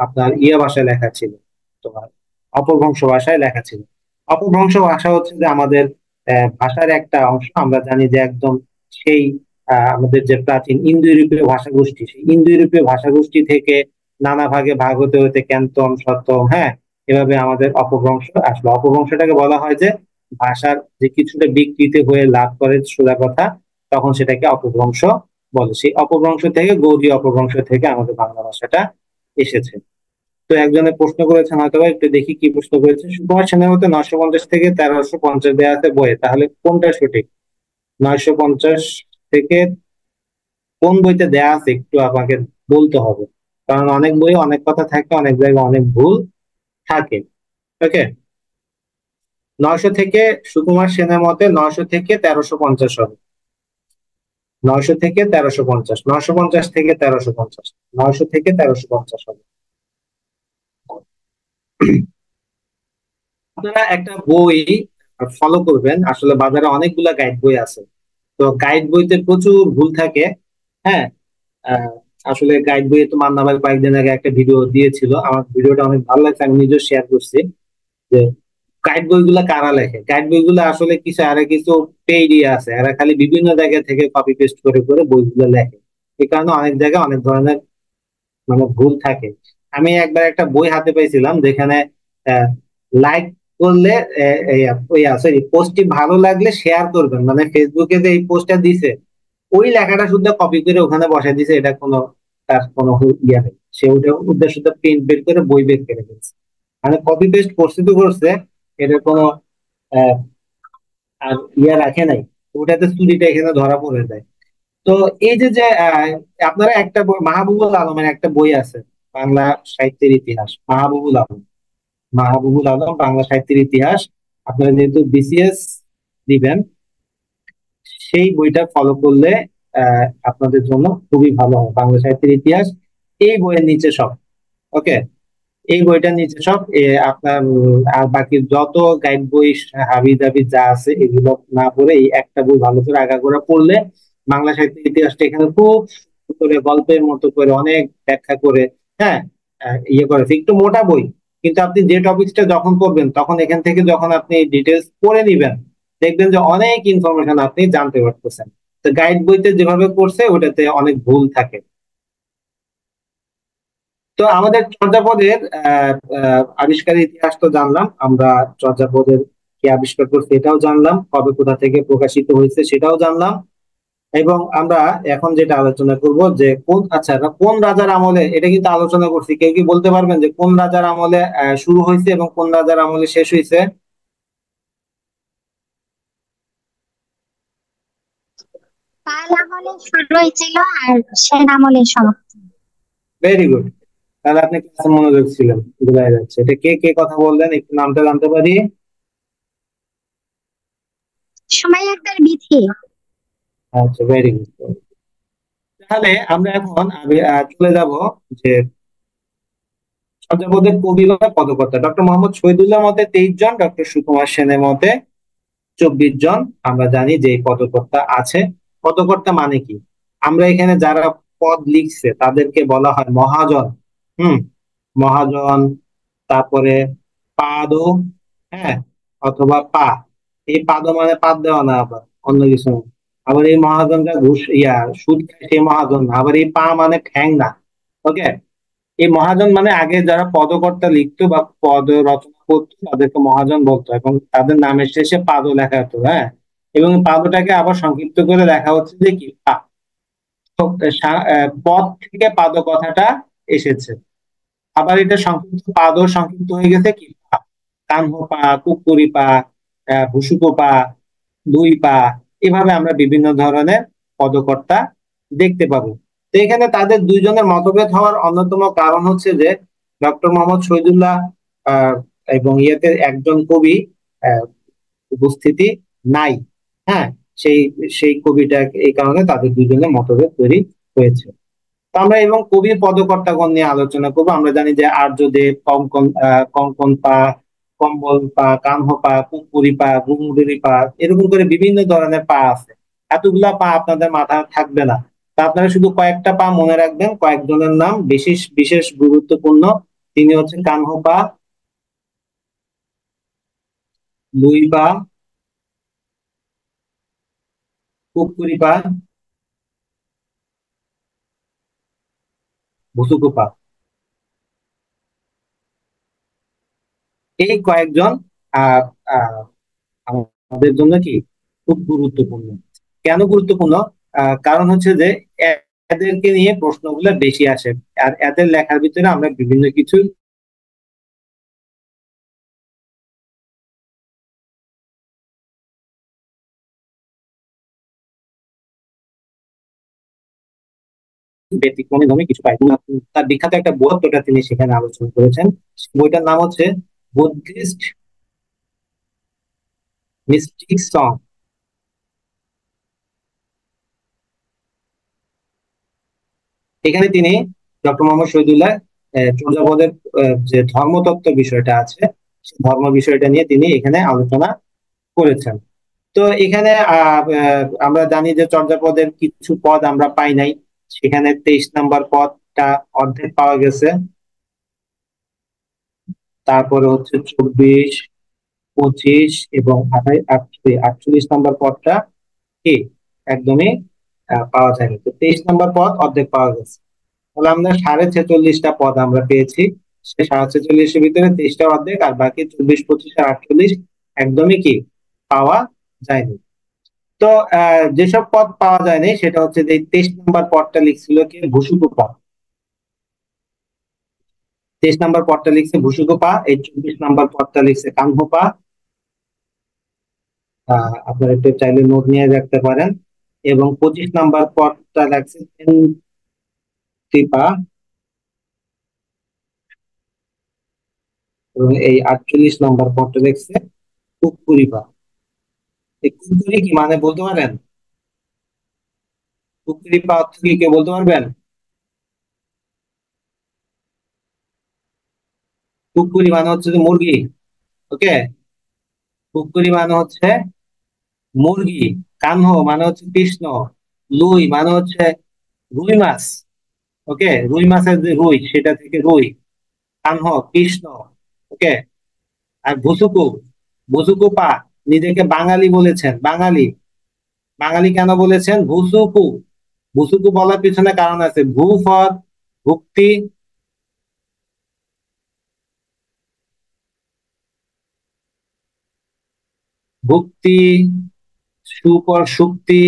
আপনার ভাষায় লেখা ছিল, তোমার অপভ্রংশ ভাষায় লেখা ছিল। অপভ্রংশ ভাষা হচ্ছে যে আমাদের ভাষার একটা অংশ। আমরা জানি যে একদম সেই আমাদের যে প্রাচীন ইন্দো ইউরোপীয় ভাষাগোষ্ঠী, সেই ইন্দো ইউরোপীয় ভাষাগোষ্ঠী থেকে নানা ভাগে ভাগ হতে হতে ক্যান্তন, শতম, হ্যাঁ, এভাবে আমাদের অপভ্রংশ আসলো। অপভ্রংশটাকে বলা হয় যে ভাষার যে কিছুটা বিকৃতি হয়ে লাভ করে সোজা কথা, তখন সেটাকে অপভ্রংশ বলে। সেই অপভ্রংশ থেকে, গৌড়ীয় অপভ্রংশ থেকে আমাদের বাংলা ভাষাটা এসেছে। তো একজনে প্রশ্ন করেছেন, হয়তো বা একটু দেখি কি প্রশ্ন করেছে। সুকুমার সেনের মতে 950 থেকে 1350 দেয়া আছে বইয়ে, তাহলে কোনটা সঠিক? 950 থেকে কোন বইতে দেয়া আছে একটু আমাকে বলতে হবে, কারণ অনেক বই অনেক কথা থাকে, অনেক জায়গায় অনেক ভুল থাকে। ওকে, 900 থেকে, সুকুমার সেনের মতে 900 থেকে 1350 হবে। 900 থেকে 1350, 950 থেকে 1350, 900 থেকে 1350 হবে। আপনারা একটা বই ফলো করবেন, আসলে বাজারে অনেকগুলা গাইড বই আছে, তো গাইড বইতে প্রচুর ভুল থাকে। হ্যাঁ, আহ, আসলে গাইড বইয়ে তো মান্না ভাই কয়েকদিন আগে একটা ভিডিও দিয়েছিল, আমার ভিডিওটা অনেক ভালো লাগছে, আমি নিজেও শেয়ার করছি যে গাইড বইগুলা কারা লেখে। গাইড বইগুলো আসলে কিছু আর কিছু পেইডই আছে, এরা খালি বিভিন্ন জায়গা থেকে কপি পেস্ট করে করে বইগুলো লেখে। এই কারণে অনেক জায়গায় অনেক ধরনের মানে ভুল থাকে। আমি একবার একটা বই হাতে পেয়েছিলাম যেখানে লাইক করলে, সরি, পোস্টটি ভালো লাগলে শেয়ার করবেন, মানে ফেসবুকে যে এই পোস্টটা দিছে ওই লেখাটা শুদ্ধ কপি করে ওখানে বসাই দিছে, এটা কোনো তার কোনো ইয়ে নেই। সে ওটা উদ্দেশ্য প্রিন্ট বের করে বই বের করে ফেলছে, মানে কপি পেস্ট করছে তো করছে, এটা কোনো আহ, আর ইয়া রাখে নাই, ওটাতে চুরিটা এখানে ধরা পড়ে যায়। তো এই যে যে আপনারা একটা বই, মাহবুবুল আলমের একটা বই আছে, বাংলা সাহিত্যের ইতিহাস, মাহবুবুল আলম, মাহবুবুল আলম বাংলা সাহিত্যের ইতিহাস। আপনারা যেহেতু বিসিএস দিবেন, সেই বইটা ফলো করলে আপনাদের জন্য খুবই ভালো হয়। বাংলা সাহিত্যের ইতিহাস, এই বইয়ের নিচে সব। ওকে, এই বইটার নিচে সব আপনার আর বাকি যত গাইড বই হাবি জাবি যা আছে এগুলো না পড়ে এই একটা বই ভালো করে আগাগোড়া পড়লে বাংলা সাহিত্যের ইতিহাসটা এখানে খুব সুন্দর করে গল্পের মতো করে অনেক ব্যাখ্যা করে, হ্যাঁ, ইয়ে করেছে। একটু মোটা বই, কিন্তু আপনি যে টপিকসটা যখন পড়বেন তখন এখান থেকে যখন আপনি ডিটেলস পড়ে নিবেন, দেখবেন যে অনেক ইনফরমেশন আপনি জানতে পারতেছেন। তো গাইড বইতে যেভাবে পড়ছে ওটাতে অনেক ভুল থাকে। তো আমাদের চর্যাপদের আবিষ্কারের ইতিহাস তো জানলাম আমরা, চর্যাপদের কে আবিষ্কার করছে এটাও জানলাম, কবে কোথা থেকে প্রকাশিত হয়েছে সেটাও জানলাম। এবং আমরা এখন যেটা আলোচনা করব যে কোন, আচ্ছা, কোন রাজার আমলে, এটা কিন্তু আলোচনা করছি, কেউ কি বলতে পারবেন যে কোন রাজার আমলে শুরু হয়েছে এবং কোন রাজার আমলে শেষ হয়েছে? পাল আমলে শুরু হয়েছিল আর সেন আমলে সমাপ্ত। ভেরি গুড, তাহলে আপনি ক্লাসে মনোযোগ ছিলেন, বোঝা যাচ্ছে। এটা কে কে কথা বললেন, একটু নামটা জানতে পারি? সময় আক্তার বিথি। আচ্ছা, ভেরি গুড। তাহলে আমরা এখন চলে যাব যে চর্যাপদের কবি বা পদকর্তা। ডক্টর মোহাম্মদ শহীদুল্লাহ মতে 23 জন, ডক্টর সুকুমার সেনের মতে 24 জন। আমরা জানি যে এই পদকর্তা আছে। পদকর্তা মানে কি? আমরা এখানে যারা পদ লিখছে তাদেরকে বলা হয় মহাজন। হুম, মহাজন, তারপরে পাদো, হ্যাঁ, অথবা পা। এই পাদো মানে পাদ দেওয়া না, আবার অন্য কিছু না। আবার এই মহাজনটা ঘুষ সুদ খায় সেই মহাজন না। আবার এই পা মানে ঠ্যাং না। ওকে, এই মহাজন মানে আগে যারা পদকর্তা লিখতো বা পদ রচনা করতো তাদেরকে মহাজন বলতো, এবং তাদের নামের শেষে পাদও লেখা হতো। হ্যাঁ, এবং পাদটাকে আবার সংক্ষিপ্ত করে লেখা হচ্ছে যে কি পা। তো, পদ থেকে পাদ কথাটা এসেছে। আবার এটা সংক্ষিপ্ত, পাদও সংক্ষিপ্ত হয়ে গেছে কি পা। কানহ পা, কুকুরি পা, ভুসুকো পা, দুই পা, এভাবে আমরা বিভিন্ন ধরনের পদকর্তা দেখতে পাবো। তো এখানে তাদের দুইজনের মতভেদ হওয়ার অন্যতম কারণ হচ্ছে যে ডক্টর মোহাম্মদ শহীদুল্লাহ আহ, এবং ইয়েতে একজন কবি আহ, উপস্থিতি নাই। হ্যাঁ, সেই সেই কবিটা, এই কারণে তাদের দুইজনের মতভেদ তৈরি হয়েছে। তো আমরা এবং কবি পদকর্তাগণ নিয়ে আলোচনা করবো। আমরা জানি যে আর্যদেব, কঙ্কন, কঙ্কন পা, কম্বল পা, কানহ পা, পুকুরি পা, গুমুরি পা, এরকম করে বিভিন্ন ধরনের পা আছে। এতগুলা পা আপনাদের মাথায় থাকবে না, তা আপনারা শুধু কয়েকটা পা মনে রাখবেন, কয়েকজনের নাম বিশেষ বিশেষ গুরুত্বপূর্ণ। তিনি হচ্ছেন কানহ পা, লুই পা, পুকুরি পা, ভুসুকু পা। এই কয়েকজন আহ আহ আমাদের জন্য কি খুব গুরুত্বপূর্ণ। কেন গুরুত্বপূর্ণ? কারণ হচ্ছে যে এদেরকে নিয়ে প্রশ্নগুলো বেশি আসে, আর এদের লেখার ভিতরে আমরা বিভিন্ন কিছু ব্যতিক্রমী ধর্মী কিছু পাই। তার বিখ্যাত একটা বই ওটা তিনি সেখানে আলোচনা করেছেন। বইটার নাম হচ্ছে বুদ্ধিস্ট মিস্টিক সং। এখানে তিনি ডক্টর মোহাম্মদ শহীদুল্লাহ চর্যাপদের যে ধর্মতত্ত্ব বিষয়টা আছে, সেই ধর্ম বিষয়টা নিয়ে তিনি এখানে আলোচনা করেছেন। তো এখানে আমরা জানি যে চর্যাপদের কিছু পদ আমরা পাই নাই, সেখানে 23 নম্বর পদটা অর্ধেক পাওয়া গেছে। তারপরে হচ্ছে 24, 25 এবং 48 নম্বর পদটা কি একদমই পাওয়া যায়নি। তো 23 নম্বর পদ অর্ধেক পাওয়া গেছে। তাহলে আমরা 46.5টা পদ আমরা পেয়েছি। সে 46.5-এর ভিতরে 23টা অর্ধেক, আর বাকি 24, 25 আর 48 একদমই কি পাওয়া যায়নি। তো যেসব পদ পাওয়া যায়নি সেটা হচ্ছে যে 23 নম্বর পদটা লিখছিল কি ভূসুকু পদ। 23 নম্বর পদটা লিখছে ভূসুকু পা, এই 24 নম্বর পদটা লিখছে কানহো পা। আপনারা একটু চাইলে নোট নিয়ে রাখতে পারেন। এবং 25 নম্বর পদটা লাগছে পা, এবং এই 48 নম্বর পদটা লিখছে কুকুরি পা। এই কুকুরি কি মানে বলতে পারেন? কুকুরি পা অর্থ কি কেউ বলতে পারবেন? কুকুরি মানে হচ্ছে যে মুরগি। ওকে, কুকুরি মানে হচ্ছে মুরগি। কানহো মানে হচ্ছে কৃষ্ণ। লুই মানে হচ্ছে রুই মাছ। ওকে, রুই মাছের যে রুই সেটা থেকে রুই। কানহো কৃষ্ণ। ওকে, আর ভুসুকু, ভুসুকু পা নিজেকে বাঙালি বলেছেন। বাঙালি, বাঙালি কেন বলেছেন? ভুসুকু, ভুসুকু বলার পিছনে কারণ আছে। ভূ ফর ভুক্তি, ভুক্তি, সু ফর সুক্তি,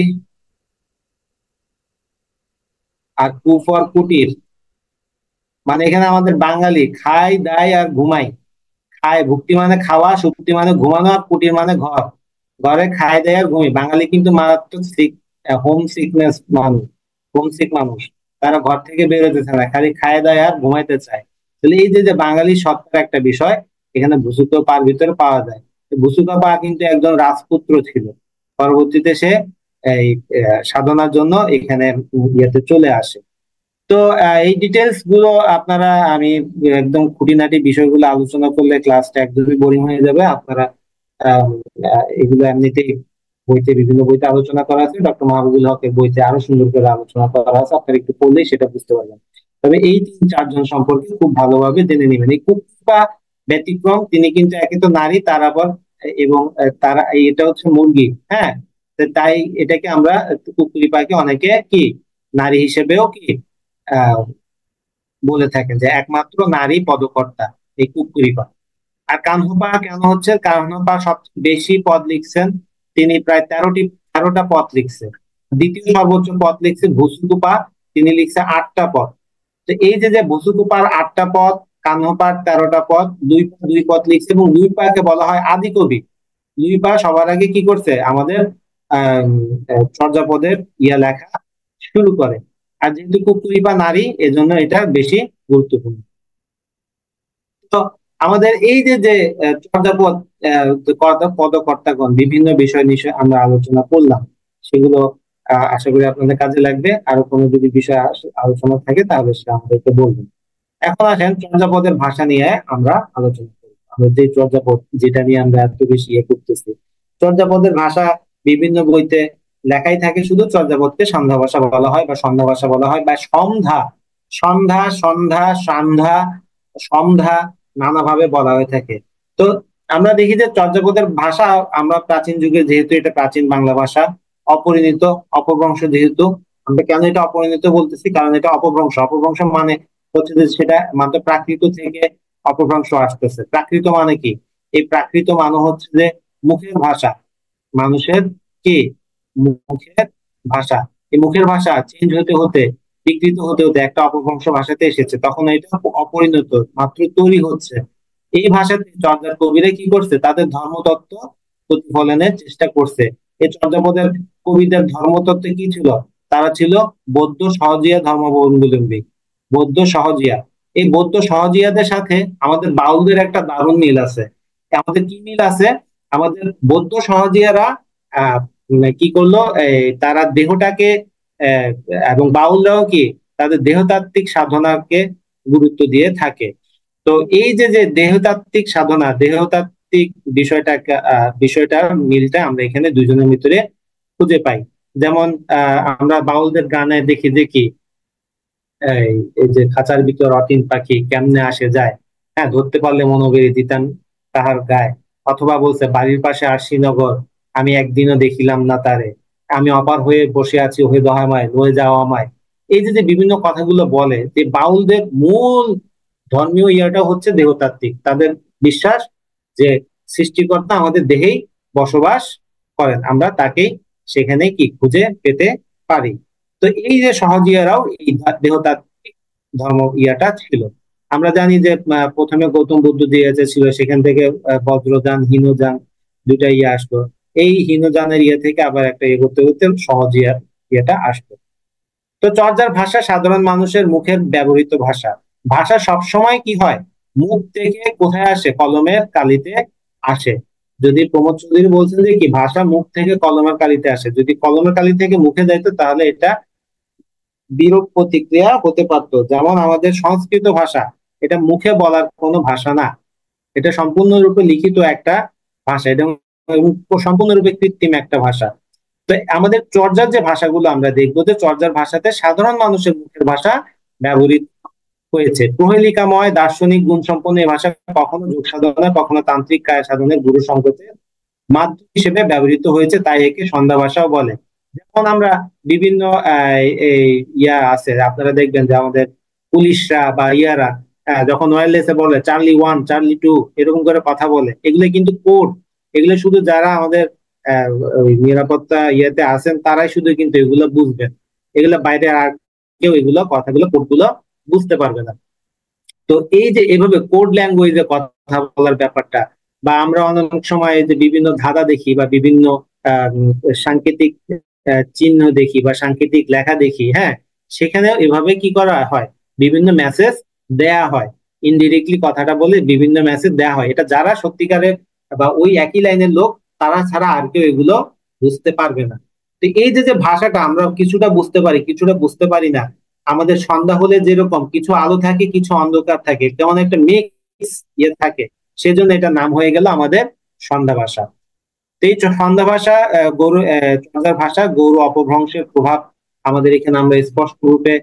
আর কু ফর কুটির। মানে এখানে আমাদের বাঙালি খাই দাই আর ঘুমাই। খায়, ভুক্তি মানে খাওয়া, সুক্তি মানে ঘুমানো, আর কুটির মানে ঘর। ঘরে খায় দেয় আর ঘুমি। বাঙালি কিন্তু মারাত্মক হোম সিকনেস মানুষ, হোম সিক মানুষ। তারা ঘর থেকে বেরোতে চায় না, খালি খায় দেয় আর ঘুমাইতে চায়। তাহলে এই যে যে বাঙালি সত্তার একটা বিষয় এখানে ভুসুকা পার ভিতরে পাওয়া যায়। ভুসুকা পা কিন্তু একজন রাজপুত্র ছিল। পরবর্তীতে সে এই সাধনার জন্য এখানে ইয়েতে চলে আসে। তো এই ডিটেলস গুলো আপনারা, আমি একদম খুঁটিনাটি বিষয়গুলো আলোচনা করলে ক্লাসটা একদমই বোরিং হয়ে যাবে। আপনারা আম, এগুলো এমনিতেই বইতে, বিভিন্ন বইতে আলোচনা করা আছে। ডক্টর মাহবুবুল হকের বইতে আরো সুন্দর করে আলোচনা করা আছে, আপনারা একটু পড়লেই সেটা বুঝতে পারবেন। তবে এই 3-4 জন সম্পর্কে খুব ভালোভাবে জেনে নেবেন। এই কুকুরপা ব্যতিক্রম, তিনি কিন্তু একে তো নারী, তার আবার এবং তারা এটা হচ্ছে মুরগি। হ্যাঁ, তো তাই এটাকে আমরা কুকুরিপাকে অনেকে কি নারী হিসেবেও কি আহ বলে থাকেন, যে একমাত্র নারী পদকর্তা এই কুকুরিপা। আর কানহপা কেন হচ্ছে? কানহপা সবচেয়ে বেশি পদ লিখছেন, তিনি প্রায় 13টা পদ লিখছেন। দ্বিতীয় সর্বোচ্চ পদ লিখছে ভুসুকুপা, তিনি লিখছে 8টা পদ। তো এই যে যে ভুসুকুপার 8টা পদ, কানহপার 13টা পদ, দুই পদ লিখছে, এবং লুইপাকে বলা হয় আদি কবি। লুইপা সবার আগে কি করছে? আমাদের আহ চর্যাপদের লেখা শুরু করে। আর যেহেতু কুকুরিপা নারী, এজন্য এটা বেশি গুরুত্বপূর্ণ। তো আমাদের এই যে যে চর্যাপদ পদকর্তাগণ বিভিন্ন বিষয় নিয়ে আমরা আলোচনা করলাম, সেগুলো আশা করি আপনাদের কাজে লাগবে। আরো কোনো যদি বিষয় আলোচনা থাকে তাহলে সেটা আমাদেরকে বলবেন। এখন আসেন চর্যাপদের ভাষা নিয়ে আমরা আলোচনা করি। আমরা যে চর্যাপদ, যেটা নিয়ে আমরা এত বেশি ইয়ে করতেছি, চর্যাপদের ভাষা বিভিন্ন বইতে লেখাই থাকে শুধু চর্যাপদকে সান্ধ্যা ভাষা বলা হয়, বা সন্ধ্যা ভাষা বলা হয়, বা সন্ধ্যা, সন্ধ্যা, সন্ধ্যা, সান্ধ্যা, সন্ধ্যা, নানাভাবে বলা হয়ে থাকে। তো আমরা দেখি যে চর্যাপদের ভাষা, আমরা প্রাচীন যুগে, যেহেতু এটা প্রাচীন বাংলা ভাষা, অপরিণত, অপভ্রংশ, যেহেতু আমরা কেন এটা অপরিণত বলতেছি? কারণ এটা অপভ্রংশ। অপভ্রংশ মানে হচ্ছে যে সেটা মাত্র প্রাকৃত থেকে অপভ্রংশ আসতেছে। প্রাকৃত মানে কি? এই প্রাকৃত মানে হচ্ছে যে মুখের ভাষা, মানুষের কি মুখের ভাষা। এই মুখের ভাষা চেঞ্জ হতে হতে, বিকৃত হতে হতে একটা অপভ্রংশ ভাষাতে এসেছে, তখন এটা অপরিণত মাত্র তৈরি হচ্ছে। এই ভাষাতে চর্যার কবিরা কি করছে? তাদের ধর্মতত্ত্ব প্রতিফলনের চেষ্টা করছে। এই চর্যাপদের কবিদের ধর্মতত্ত্ব কি ছিল? তারা ছিল বৌদ্ধ সহজিয়া ধর্মাবলম্বী। বৌদ্ধ সহজিয়া, এই বৌদ্ধ সহজিয়াদের সাথে আমাদের বাউলদের একটা দারুণ মিল আছে। আমাদের কি মিল আছে? আমাদের বৌদ্ধ সহজিয়ারা আহ কি করলো, তারা দেহটাকে আহ, এবং বাউলরাও কি তাদের দেহতাত্ত্বিক সাধনাকে গুরুত্ব দিয়ে থাকে। তো এই যে যে দেহতাত্ত্বিক সাধনা, দেহতাত্ত্বিক বিষয়টার মিলটা আমরা এখানে দুজনের ভিতরে খুঁজে পাই। যেমন আমরা বাউলদের গানে দেখি যে কি এই এই যে খাঁচার ভিতর অতীন পাখি কেমনে আসে যায়, হ্যাঁ ধরতে পারলে মনোবেরি দিতাম তাহার গায়ে। অথবা বলছে বাড়ির পাশে আরশিনগর, আমি একদিনও দেখিলাম না তারে, আমি অপার হয়ে বসে আছি ওহে দহামায় লয়ে যাওয়া আমায়। এই যে যে বিভিন্ন কথাগুলো বলে, যে বাউলদের মূল ধর্মীয় ইয়াটা হচ্ছে দেহতাত্ত্বিক। তাদের বিশ্বাস যে সৃষ্টিকর্তা আমাদের দেহেই বসবাস করেন, আমরা তাকেই সেখানে কি খুঁজে পেতে পারি। তো এই যে সহজিয়ারাও এই দেহতাত্ত্বিক ধর্ম ইয়াটা ছিল। আমরা জানি যে প্রথমে গৌতম বুদ্ধ যে ছিল, সেখান থেকে বজ্রযান হীনযান দুটা ইয়ে আসলো। এই হীনযানের ইয়ে থেকে আবার একটা ইয়ে করতে করতে সহজিয়া ইয়েটা আসলো। তো চর্যার ভাষা সাধারণ মানুষের মুখের ব্যবহৃত ভাষা। ভাষা সবসময় কি হয়? মুখ থেকে কোথায় আসে? কলমের কালিতে আসে। যদি প্রমোদ চৌধুরী বলছেন যে কি ভাষা মুখ থেকে কলমের কালিতে আসে, যদি কলমের কালি থেকে মুখে যাইতো তাহলে এটা বিরূপ প্রতিক্রিয়া হতে পারতো। যেমন আমাদের সংস্কৃত ভাষা, এটা মুখে বলার কোনো ভাষা না, এটা সম্পূর্ণরূপে লিখিত একটা ভাষা, এটা সম্পূর্ণরূপে কৃত্রিম একটা ভাষা। তো আমাদের চর্যার যে ভাষাগুলো আমরা দেখবো, যে চর্যার ভাষাতে সাধারণ মানুষের মুখের ভাষা ব্যবহৃত হয়েছে। প্রহেলিকাময় দার্শনিক গুণ সম্পন্ন এই ভাষা কখনো যোগ সাধনা, কখনো তান্ত্রিক কায়া সাধনের গুরু সংকেতের মাধ্যম হিসেবে ব্যবহৃত হয়েছে, তাই একে সন্ধ্যা ভাষাও বলে। যেমন আমরা বিভিন্ন এই ইয়া আছে, আপনারা দেখবেন যে আমাদের পুলিশরা বা ইয়ারা যখন ওয়্যারলেসে বলে চার্লি 1 চার্লি 2 এরকম করে কথা বলে, এগুলো কিন্তু কোড। এগুলো শুধু যারা আমাদের আহ, ওই নিরাপত্তা ইয়েতে আছেন তারাই শুধু কিন্তু এগুলো বুঝবেন। এগুলো বাইরে আর কেউ এগুলো কথাগুলো কোডগুলো বুঝতে পারবে না। তো এই যে এভাবে কোড ল্যাঙ্গুয়েজে কথা বলার ব্যাপারটা, বা আমরা অনেক সময় যে বিভিন্ন ধাঁধা দেখি বা বিভিন্ন সাংকেতিক চিহ্ন দেখি বা সাংকেতিক লেখা দেখি, হ্যাঁ সেখানেও এভাবে কি করা হয়? বিভিন্ন মেসেজ দেয়া হয়। ইনডিরেক্টলি কথাটা বলে বিভিন্ন মেসেজ দেয়া হয়। এটা যারা সত্যিকারের বা ওই একই লাইনের লোক, তারা ছাড়া আর কেউ এগুলো বুঝতে পারবে না। তো এই যে যে ভাষাটা আমরা কিছুটা বুঝতে পারি, কিছুটা বুঝতে পারি না। আমাদের সন্ধ্যা হলে যেরকম কিছু আলো থাকে কিছু অন্ধকার থাকে, তেমন একটা মিক্স ইয়ে থাকে, সেজন্য এটা নাম হয়ে গেল আমাদের সন্ধ্যা ভাষা। তো এই সন্ধ্যা ভাষা চর্যার ভাষা গৌর অপভ্রংশের প্রভাব আমাদের এখানে আমরা স্পষ্ট রূপে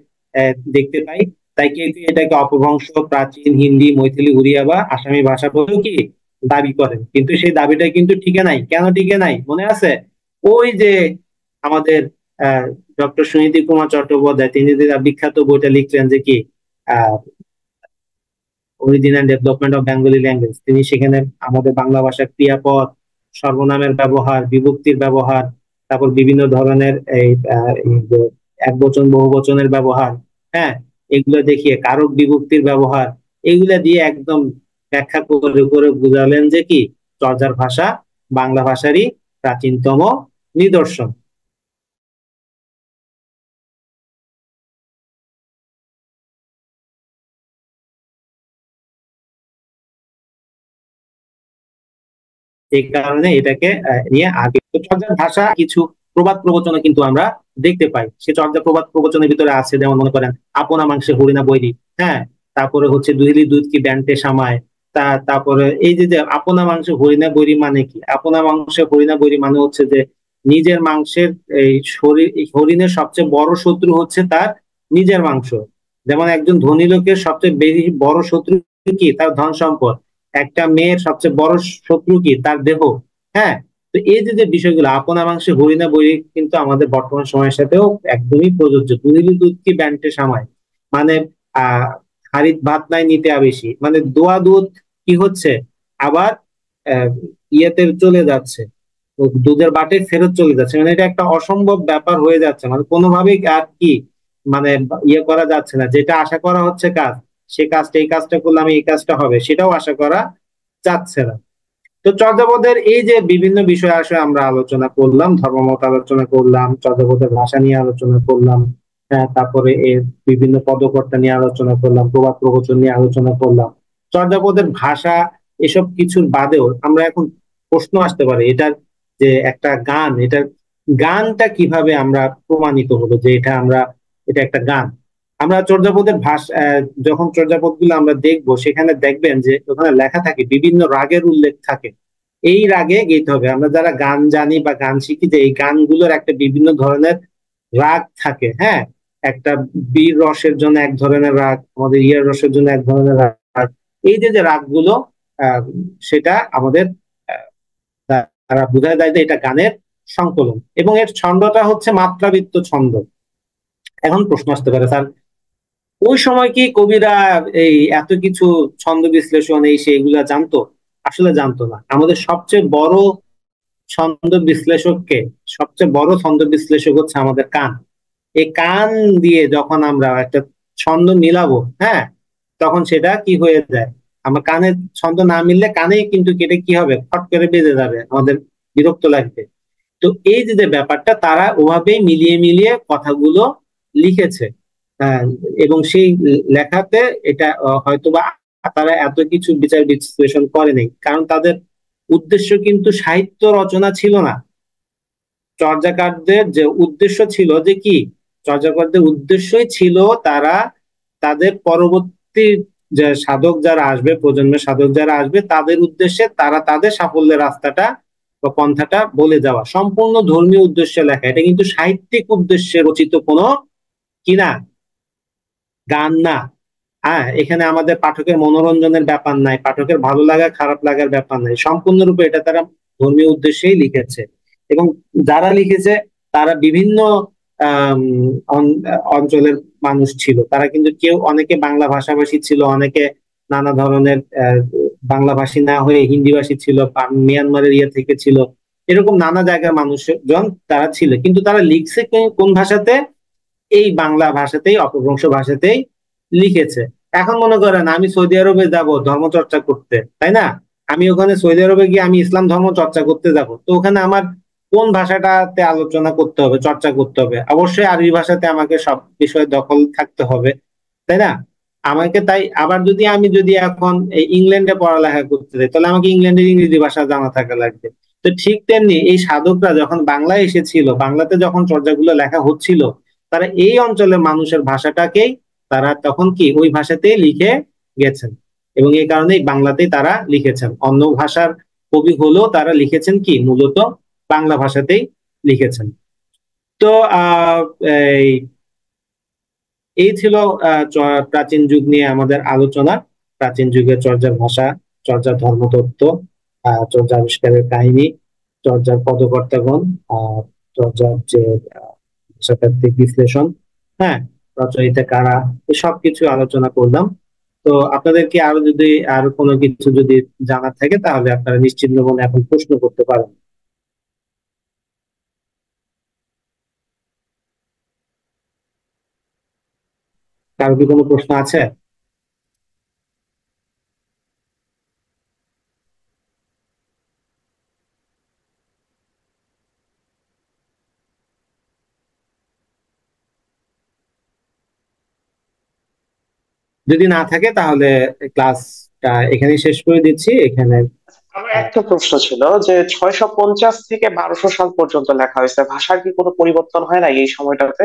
দেখতে পাই। তাই কেউ কেউ এটাকে অপভ্রংশ প্রাচীন হিন্দি, মৈথিলি, উড়িয়া বা আসামি ভাষা বলেও কি দাবি করেন। কিন্তু সেই দাবিটা কিন্তু টিকে নাই। কেন টিকে নাই মনে আছে? ওই যে আমাদের আহ ডক্টর সুনীতি কুমার চট্টোপাধ্যায়, তিনি যে বিখ্যাত বইটা লিখলেন যে কি origin and development of Bengali language, তিনি সেখানে আমাদের বাংলা ভাষার ক্রিয়াপদ, সর্বনামের ব্যবহার, বিভক্তির ব্যবহার, তারপর বিভিন্ন ধরনের এই যে এক বচন বহু বচনের ব্যবহার, হ্যাঁ এগুলো দেখিয়ে কারক বিভক্তির ব্যবহার, এগুলা দিয়ে একদম ব্যাখ্যা করে করে বুঝালেন যে কি চর্যার ভাষা বাংলা ভাষারই প্রাচীনতম নিদর্শন। এই কারণে এটাকে নিয়ে আগে তো চর্যার ভাষা কিছু প্রবাদ প্রবচনে কিন্তু আমরা দেখতে পাই। সে চর্যা প্রবাদ প্রবচনের ভিতরে আছে, যেমন মনে করেন আপনা মাংসে হরিণা বৈরি, হ্যাঁ তারপরে হচ্ছে দুহিলি দুধ কি ব্যান্টে সামায়। তারপরে এই যে যে আপনা মাংসে হরিণা বৈরি মানে কি? আপনা মাংসে হরিণা বৈরি মানে হচ্ছে যে নিজের মাংসের এই শরীর, এই হরিণের সবচেয়ে বড় শত্রু হচ্ছে তার নিজের মাংস। যেমন একজন ধনী লোকের সবচেয়ে বেশি বড় শত্রু কি? তার ধন সম্পদ। একটা মেয়ের সবচেয়ে বড় শত্রু কি? তার দেহ। হ্যাঁ, তো এই যে যে বিষয়গুলো আপনা মাংসে হরিণা বই কিন্তু আমাদের বর্তমান সময়ের সাথেও একদমই প্রযোজ্য। দুহিলি দুধ কি ব্যান্টে সামায় মানে আহ হাড়িত ভাত নাই নিতে বেশি, মানে দোয়া দুধ কি হচ্ছে আবার আহ, ইয়েতে চলে যাচ্ছে, ও দুধের বাটে ফেরত চলে যাচ্ছে, মানে এটা একটা অসম্ভব ব্যাপার হয়ে যাচ্ছে, মানে কোনোভাবেই আর কি মানে ইয়ে করা যাচ্ছে না, যেটা আশা করা হচ্ছে কাজ, সে কাজটা এই কাজটা করলে আমি এই কাজটা হবে সেটাও আশা করা যাচ্ছে না। তো চর্যাপদের এই যে বিভিন্ন বিষয় আসলে আমরা আলোচনা করলাম, ধর্মমত আলোচনা করলাম, চর্যাপদের ভাষা নিয়ে আলোচনা করলাম, তারপরে এর বিভিন্ন পদকর্তা নিয়ে আলোচনা করলাম, প্রবাদ প্রবচন নিয়ে আলোচনা করলাম, চর্যাপদের ভাষা, এসব কিছুর বাদেও আমরা এখন প্রশ্ন আসতে পারে এটার যে একটা গান, এটার গানটা কিভাবে আমরা প্রমাণিত হলো যে এটা একটা গান। আমরা চর্যাপদের ভাষা যখন চর্যাপদ গুলো আমরা দেখবো সেখানে দেখবেন যে ওখানে লেখা থাকে, বিভিন্ন রাগের উল্লেখ থাকে, এই রাগে গেতে হবে। আমরা যারা গান জানি বা গান শিখি যে এই গানগুলোর একটা বিভিন্ন ধরনের রাগ থাকে, হ্যাঁ, একটা বীর রসের জন্য এক ধরনের রাগ, আমাদের ইয়ার রসের জন্য এক ধরনের রাগ, এই যে যে রাগগুলো আহ সেটা আমাদের আহ, তারা বোঝায় দেয় যে এটা গানের সংকলন, এবং এর ছন্দটা হচ্ছে মাত্রাবৃত্ত ছন্দ। এখন প্রশ্ন আসতে পারে, স্যার ওই সময় কি কবিরা এই এত কিছু ছন্দ বিশ্লেষণ এই সেগুলা জানতো? আসলে জানতো না। আমাদের সবচেয়ে বড় ছন্দ বিশ্লেষককে, সবচেয়ে বড় ছন্দ বিশ্লেষক হচ্ছে আমাদের কান। এই কান দিয়ে যখন আমরা একটা ছন্দ মিলাবো, হ্যাঁ, তখন সেটা কি হয়ে যায়, আমার কানের ছন্দ না মিললে কানেই কিন্তু কেটে কি হবে, ফট করে বেজে যাবে, আমাদের বিরক্ত লাগবে। তো এই যে যে ব্যাপারটা তারা ওভাবেই মিলিয়ে মিলিয়ে কথাগুলো লিখেছে। আহ, এবং সেই লেখাতে এটা হয়তোবা তারা এত কিছু বিচার বিশ্লেষণ করেনি, কারণ তাদের উদ্দেশ্য কিন্তু সাহিত্য রচনা ছিল না। চর্যাকারদের যে উদ্দেশ্য ছিল যে কি, চর্যাকারদের উদ্দেশ্যই ছিল তারা তাদের পরবর্তী যে সাধক যারা আসবে, প্রজন্মের সাধক যারা আসবে, তাদের উদ্দেশ্যে তারা তাদের সাফল্যের রাস্তাটা বা পন্থাটা বলে যাওয়া, সম্পূর্ণ ধর্মীয় উদ্দেশ্যে লেখা। এটা কিন্তু সাহিত্যিক উদ্দেশ্যে রচিত কোনো কিনা গান না। হ্যাঁ, এখানে আমাদের পাঠকের মনোরঞ্জনের ব্যাপার নাই, পাঠকের ভালো লাগা খারাপ লাগার ব্যাপার নাই, সম্পূর্ণরূপে এটা তারা ধর্মীয় উদ্দেশ্যেই লিখেছে। এবং যারা লিখেছে তারা বিভিন্ন আম, অঞ্চলের মানুষ ছিল, তারা কিন্তু কেউ, অনেকে বাংলা ভাষাভাষী ছিল, অনেকে নানা ধরনের বাংলা ভাষী না হয়ে হিন্দি ভাষী ছিল, মিয়ানমারের ইয়ে থেকে ছিল, এরকম নানা জায়গার মানুষজন তারা ছিল, কিন্তু তারা লিখছে কোন ভাষাতে? এই বাংলা ভাষাতেই, অপভ্রংশ ভাষাতেই লিখেছে। এখন মনে করেন আমি সৌদি আরবে যাব ধর্মচর্চা করতে, তাই না? আমি ওখানে সৌদি আরবে গিয়ে আমি ইসলাম ধর্ম চর্চা করতে যাব, তো ওখানে আমার কোন ভাষাটাতে আলোচনা করতে হবে, চর্চা করতে হবে? অবশ্যই আরবি ভাষাতে আমাকে সব বিষয়ে দখল থাকতে হবে, তাই না? আমাকে তাই আবার যদি এখন এই ইংল্যান্ডে পড়ালেখা করতে যাই, তাহলে আমাকে ইংল্যান্ডের ইংরেজি ভাষা জানা থাকা লাগবে। তো ঠিক তেমনি এই সাধকরা যখন বাংলায় এসেছিল, বাংলাতে যখন চর্যাগুলো লেখা হচ্ছিল, তারা এই অঞ্চলের মানুষের ভাষাটাকেই তারা তখন কি ওই ভাষাতেই লিখে গেছেন, এবং এই কারণেই বাংলাতেই তারা লিখেছেন। অন্য ভাষার কবি হলেও তারা লিখেছেন কি মূলত বাংলা ভাষাতেই লিখেছেন। তো আহ এই এই ছিল প্রাচীন যুগ নিয়ে আমাদের আলোচনা। প্রাচীন যুগের চর্যার ভাষা, চর্যার ধর্মতত্ত্ব, চর্যা আবিষ্কারের কাহিনী, চর্যার পদকর্তাগণ, চর্যার যে ভাষাতাত্ত্বিক বিশ্লেষণ, হ্যাঁ, রচয়িতা কারা, এসব কিছু আলোচনা করলাম। তো আপনাদেরকে আরো কোনো কিছু যদি জানার থাকে তাহলে আপনারা নিশ্চিন্ত মনে এখন প্রশ্ন করতে পারেন। কারো কি কোনো প্রশ্ন আছে? যদি না থাকে তাহলে ক্লাসটা এখানেই শেষ করে দিচ্ছি। এখানে আমার একটা প্রশ্ন ছিল যে 650 থেকে 1200 সাল পর্যন্ত লেখা হয়েছে, ভাষার কি কোনো পরিবর্তন হয় না এই সময়টাতে?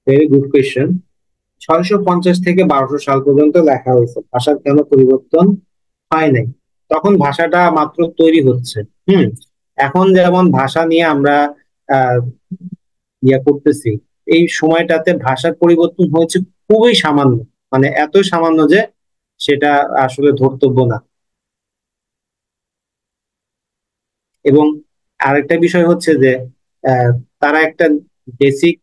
Very good question. 650 থেকে 1200 সাল পর্যন্ত লেখা হয়েছে, ভাষার কেন পরিবর্তন হয় নাই? তখন ভাষাটা মাত্র তৈরি হচ্ছে। হুম। এখন যেমন ভাষা নিয়ে আমরা আহ করতেছি, এই সময়টাতে ভাষার পরিবর্তন হয়েছে খুবই সামান্য, মানে এত সামান্য যে সেটা আসলে ধর্তব্য না। এবং আরেকটা বিষয় হচ্ছে যে আহ, তারা একটা বেসিক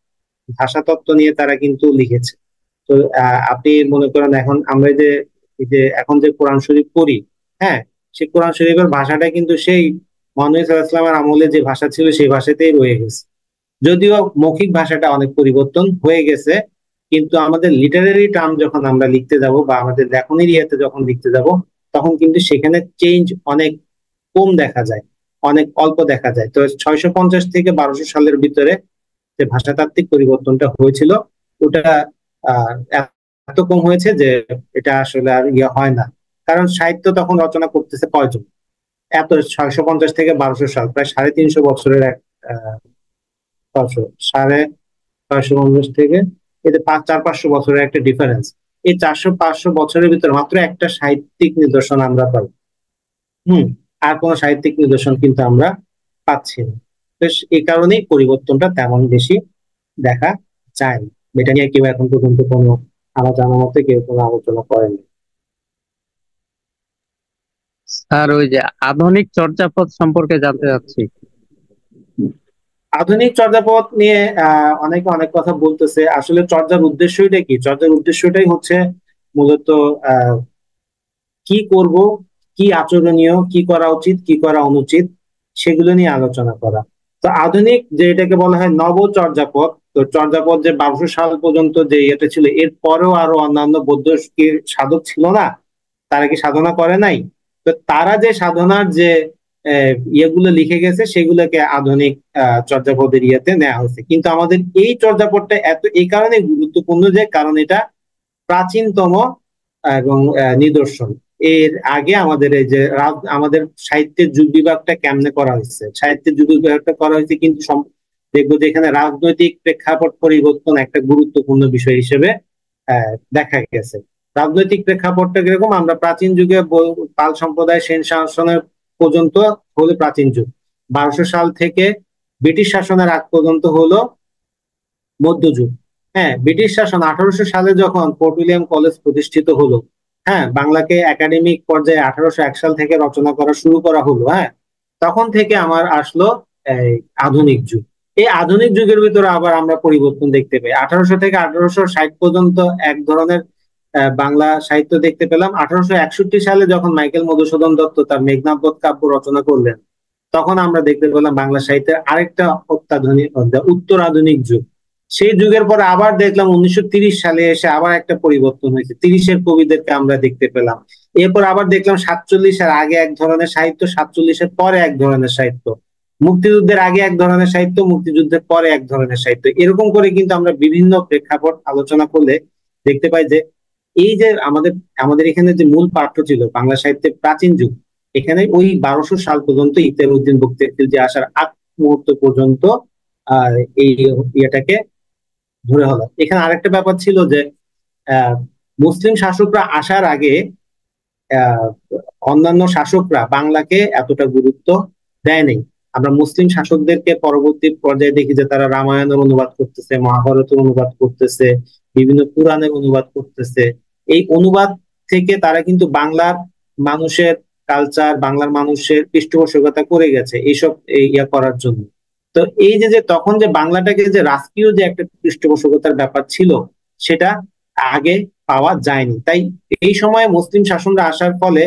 ভাষাতত্ত্ব নিয়ে তারা কিন্তু লিখেছে, তো আপনি মনে করেন এখন আমরা এই যে এখন যে কোরআন শরীফ পড়ি, হ্যাঁ, সেই কোরআন শরীফের ভাষাটা কিন্তু সেই মহানবী সাল্লাল্লাহু আলাইহি ওয়াসাল্লামের আমলে যে ভাষা ছিল সেই ভাষাতেই রয়ে গেছে। যদিও মৌখিক ভাষাটা অনেক পরিবর্তন হয়ে গেছে, কিন্তু আমাদের লিটারারি টার্ম যখন আমরা লিখতে যাব বা আমাদের লেখনের ইয়েতে যখন লিখতে যাব, তখন কিন্তু সেখানে চেঞ্জ অনেক কম দেখা যায়, অনেক অল্প দেখা যায়। তো 650 থেকে 1200 সালের ভিতরে যে ভাষাতাত্ত্বিক পরিবর্তনটা হয়েছিল, ওটা আহ এত কম হয়েছে যে এটা আসলে আর ইয়ে হয় না। কারণ সাহিত্য তখন রচনা করতেছে কয়জন? এত 650 থেকে 1200 সাল, প্রায় 350 বছরের এক আহ 650 থেকে এতে 400-500 বছরের একটা ডিফারেন্স। এই 400-500 বছরের ভিতরে মাত্র একটা সাহিত্যিক নিদর্শন আমরা পাই। হুম। আর কোনো সাহিত্যিক নিদর্শন কিন্তু আমরা পাচ্ছি না। তো এই কারণেই পরিবর্তনটা তেমন বেশি দেখা যায় না। এটা নিয়ে কেউ এখন পর্যন্ত কোনো, আমার জানার মতে কেউ কোনো আলোচনা করেনি। স্যার, ওই যে আধুনিক চর্যাপদ সম্পর্কে জানতে চাচ্ছি। আধুনিক চর্যাপদ নিয়ে অনেকে অনেক কথা বলতেছে। আসলে চর্যার উদ্দেশ্যটা কি? চর্যার উদ্দেশ্যটাই হচ্ছে মূলত আহ কি করব, কি আচরণীয়, কি করা উচিত, কি করা অনুচিত, সেগুলো নিয়ে আলোচনা করা। তো আধুনিক যে এটাকে বলা হয় নব চর্যাপদ, তো চর্যাপদ যে 1200 সাল পর্যন্ত যে এটা ছিল, এর পরেও আরো অন্যান্য বৌদ্ধ সাধক ছিল না? তারা কি সাধনা করে নাই? তো তারা যে সাধনার যে ইয়েগুলো লিখে গেছে সেগুলোকে আধুনিক চর্যাপদের ইয়েতে নেওয়া হয়েছে। কিন্তু আমাদের এই চর্যাপদটা এই কারণে গুরুত্বপূর্ণ যে কারণ এটা প্রাচীনতম এবং নিদর্শন। এর আগে আমাদের এই যে আমাদের সাহিত্যের যুগ বিভাগটা কেমনে করা হয়েছে? সাহিত্যের যুগ বিভাগটা করা হয়েছে কিন্তু দেখবো যে এখানে রাজনৈতিক প্রেক্ষাপট পরিবর্তন একটা গুরুত্বপূর্ণ বিষয় হিসেবে দেখা গেছে। রাজনৈতিক প্রেক্ষাপটটা কিরকম? আমরা প্রাচীন যুগে পাল সম্প্রদায়, সেন শাসনের পর্যন্ত হলো প্রাচীন যুগ। 1200 সাল থেকে ব্রিটিশ শাসনের আগ পর্যন্ত হলো মধ্যযুগ। হ্যাঁ, ব্রিটিশ শাসন 1800 সালে যখন ফোর্ট উইলিয়াম কলেজ প্রতিষ্ঠিত হলো, হ্যাঁ, বাংলাকে একাডেমিক পর্যায়ে 1801 সাল থেকে রচনা করা শুরু করা হলো, হ্যাঁ, তখন থেকে আমার আসলো এই আধুনিক যুগ। এই আধুনিক যুগের ভিতরে আবার আমরা পরিবর্তন দেখতে পাই। 1800 থেকে 1860 পর্যন্ত এক ধরনের বাংলা সাহিত্য দেখতে পেলাম। 1861 সালে যখন মাইকেল মধুসূদন দত্ত তার মেঘনাদবধ কাব্য রচনা করলেন, তখন আমরা দেখতে পেলাম বাংলা সাহিত্যের আরেকটা অত্যাধুনিক উত্তর আধুনিক যুগ। সেই যুগের পরে আবার দেখলাম 1930 সালে এসে আবার একটা পরিবর্তন হয়েছে, 30-এর কবিদেরকে আমরা দেখতে পেলাম। এরপর আবার দেখলাম 47-এর আগে এক ধরনের সাহিত্য, 47-এর পরে এক ধরনের সাহিত্য, মুক্তিযুদ্ধের আগে এক ধরনের সাহিত্য, মুক্তিযুদ্ধের পরে এক ধরনের সাহিত্য। এরকম করে কিন্তু আমরা বিভিন্ন প্রেক্ষাপট আলোচনা করলে দেখতে পাই যে এই যে আমাদের আমাদের এখানে যে মূল পাঠ্য ছিল বাংলা সাহিত্যের প্রাচীন যুগ, এখানে ওই 1200 সাল পর্যন্ত ইকতার উদ্দিন বক্তিয়ার খিলজি আসার আগ মুহূর্ত পর্যন্ত এই ইয়েটাকে ধরে হলো। এখানে আরেকটা ব্যাপার ছিল যে আহ মুসলিম শাসকরা আসার আগে আহ অন্যান্য শাসকরা বাংলাকে এতটা গুরুত্ব দেয় নাই। আমরা মুসলিম শাসকদেরকে পরবর্তী পর্যায়ে দেখি যে তারা রামায়ণের অনুবাদ করতেছে, মহাভারতের অনুবাদ করতেছে, বিভিন্ন পুরাণের অনুবাদ করতেছে। এই অনুবাদ থেকে তারা কিন্তু বাংলার মানুষের কালচার, বাংলার মানুষের পৃষ্ঠপোষকতা করে গেছে এইসব ইয়া করার জন্য। তো এই যে যে তখন যে বাংলাটাকে যে রাষ্ট্রীয় যে একটা পৃষ্ঠপোষকতার ব্যাপার ছিল, সেটা আগে পাওয়া যায়নি। তাই এই সময়ে মুসলিম শাসনরা আসার ফলে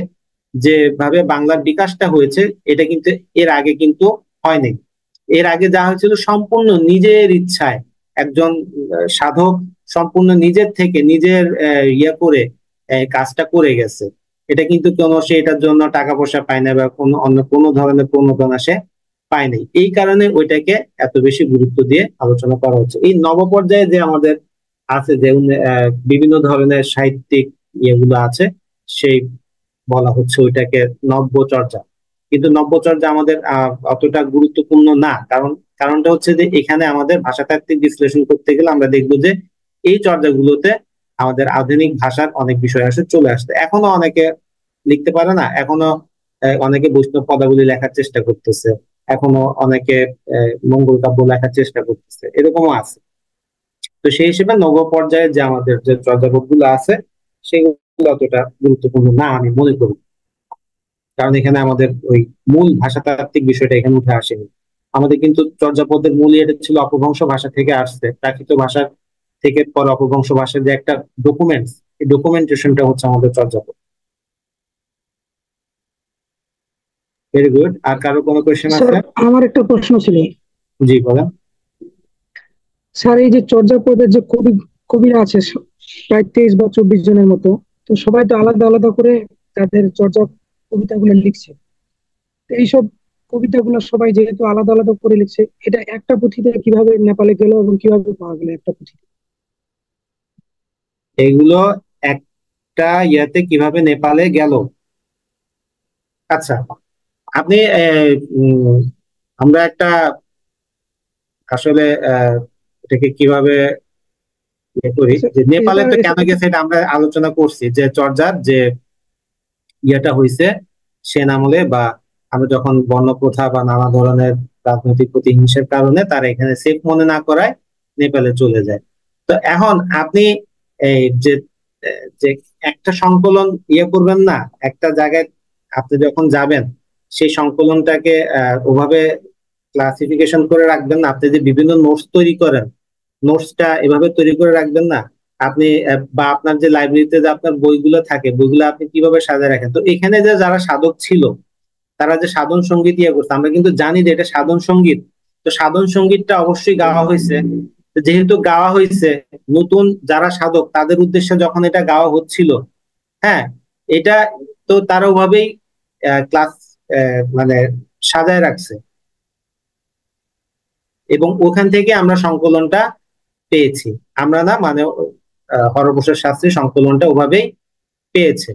যেভাবে বাংলার বিকাশটা হয়েছে, এটা কিন্তু এর আগে কিন্তু হয়নি। এর আগে যা হয়েছিল সম্পূর্ণ নিজের ইচ্ছায় একজন সাধক সম্পূর্ণ নিজের থেকে নিজের ইয়ে করে কাজটা করে গেছে। এটা কিন্তু কোনো সে এটার জন্য টাকা পয়সা পায় না বা কোনো অন্য কোনো ধরনের প্রণোদনা সে পায় নাই। এই কারণে ওইটাকে এত বেশি গুরুত্ব দিয়ে আলোচনা করা হচ্ছে। এই নবপর্যায়ে যে আমাদের আছে যে বিভিন্ন ধরনের সাহিত্যিক ইয়েগুলো আছে, সেই বলা হচ্ছে ওইটাকে নব্য চর্চা। কিন্তু নব্য চর্চা আমাদের অতটা গুরুত্বপূর্ণ না। কারণটা হচ্ছে যে এখানে আমাদের ভাষাতাত্ত্বিক বিশ্লেষণ করতে গেলে আমরা দেখবো যে এই চর্চাগুলোতে আমাদের আধুনিক ভাষার অনেক বিষয় আসে চলে আসছে। এখনো অনেকে লিখতে পারে না, এখনো অনেকে বৈষ্ণব পদাবলী লেখার চেষ্টা করতেছে, এখনো অনেকে মঙ্গল কাব্য লেখার চেষ্টা করতেছে, এরকমও আছে। তো সেই হিসেবে নব পর্যায়ে যে আমাদের যে চর্যাপদ গুলো আছে সেগুলো অতটা গুরুত্বপূর্ণ না আমি মনে করি। কারণ এখানে আমাদের ওই মূল ভাষাতাত্ত্বিক বিষয়টা এখানে উঠে আসেনি। আমাদের কিন্তু চর্যাপদের মূল এটা ছিল অপভ্রংশ ভাষা থেকে আসছে, প্রাকৃত ভাষার থেকে পরে অপভ্রংশ ভাষার যে একটা ডকুমেন্টস, এই ডকুমেন্টেশনটা হচ্ছে আমাদের চর্যাপদ। Very good. আর কারো কোনো কোয়েশ্চেন স্যার আছে? আমার একটা প্রশ্ন ছিল। জি বলেন। স্যার এই যে চর্যাপদের যে কবিরা আছে প্রায় 23 বা 24 জনের মতো, তো সবাই তো আলাদা আলাদা করে তাদের চর্যা কবিতাগুলো লিখছে। তো এইসব কবিতাগুলো সবাই যেহেতু আলাদা আলাদা করে লিখছে, এটা একটা পুঁথিতে কিভাবে নেপালে গেল এবং কিভাবে পাওয়া গেল একটা পুঁথিতে? এগুলো একটা ইয়াতে কিভাবে নেপালে গেল? আচ্ছা, আপনি আমরা একটা আসলে এটাকে কিভাবে ইয়ে করি আচ্ছা, যে নেপালে এটা তো কেন গেছে এটা আমরা আলোচনা করছি, যে চর্যার যে ইয়েটা হয়েছে সেন আমলে, বা আমরা যখন বর্ণপ্রথা বা নানা ধরনের রাজনৈতিক প্রতিহিংসার কারণে তারা এখানে সেফ মনে না করায় নেপালে চলে যায়। তো এখন আপনি এই যে যে একটা সংকলন ইয়ে করবেন না, একটা জায়গায় আপনি যখন যাবেন সেই সংকলনটাকে ওভাবে ক্লাসিফিকেশন করে রাখবেন না। আপনি যে বিভিন্ন নোটস তৈরি করেন, নোটসটা এভাবে তৈরি করে রাখবেন না আপনি, বা আপনার যে লাইব্রেরিতে যে আপনার বইগুলো থাকে, বইগুলো আপনি কিভাবে সাজায় রাখেন। তো এখানে যে যারা সাধক ছিল তারা যে সাধন সঙ্গীত ইয়ে করছে, আমরা কিন্তু জানি যে এটা সাধন সঙ্গীত। তো সাধন সঙ্গীতটা অবশ্যই গাওয়া হয়েছে। তো যেহেতু গাওয়া হয়েছে, নতুন যারা সাধক তাদের উদ্দেশ্যে যখন এটা গাওয়া হচ্ছিল, হ্যাঁ, এটা তো তারা ওভাবেই ক্লাস মানে সাজায় রাখছে, এবং ওখান থেকে আমরা সংকলনটা পেয়েছি। আমরা না, মানে হরপ্রসাদ শাস্ত্রী সংকলনটা ওভাবেই পেয়েছে।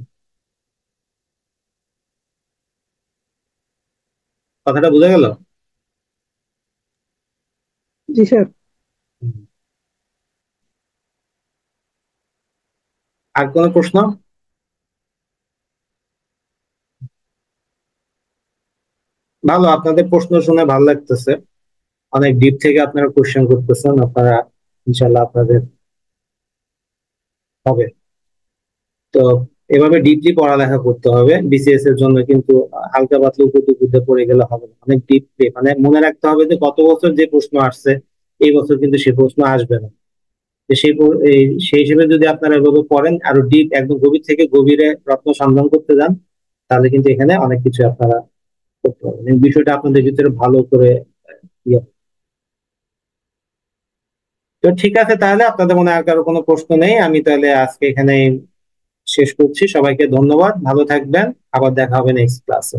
কথাটা বোঝা গেল? জি স্যার। হুম। আর কোনো প্রশ্ন? ভালো, আপনাদের প্রশ্ন শুনে ভালো লাগতেছে। অনেক ডিপ থেকে আপনারা কোশ্চেন করতেছেন। আপনারা ইনশাল্লাহ আপনাদের হবে। তো এভাবে ডিপলি পড়ালেখা করতে হবে বিসিএস এর জন্য, কিন্তু হালকা পাতলা উপর টুকুতে পড়ে গেলে হবে না। অনেক ডিপ, মানে মনে রাখতে হবে যে গত বছর যে প্রশ্ন আসছে এই বছর কিন্তু সেই প্রশ্ন আসবে না। তো সেই হিসেবে যদি আপনারা এভাবে পড়েন, আরো ডিপ একদম গভীর থেকে গভীরে রত্ন সন্ধান করতে যান, তাহলে কিন্তু এখানে অনেক কিছু আপনারা করতে পারবেন। এই বিষয়টা আপনাদের ভিতরে ভালো করে ইয়ে হবে। তো ঠিক আছে, তাহলে আপনাদের মনে আর কারো কোনো প্রশ্ন নেই, আমি তাহলে আজকে এখানে শেষ করছি। সবাইকে ধন্যবাদ, ভালো থাকবেন, আবার দেখা হবে নেক্সট ক্লাসে।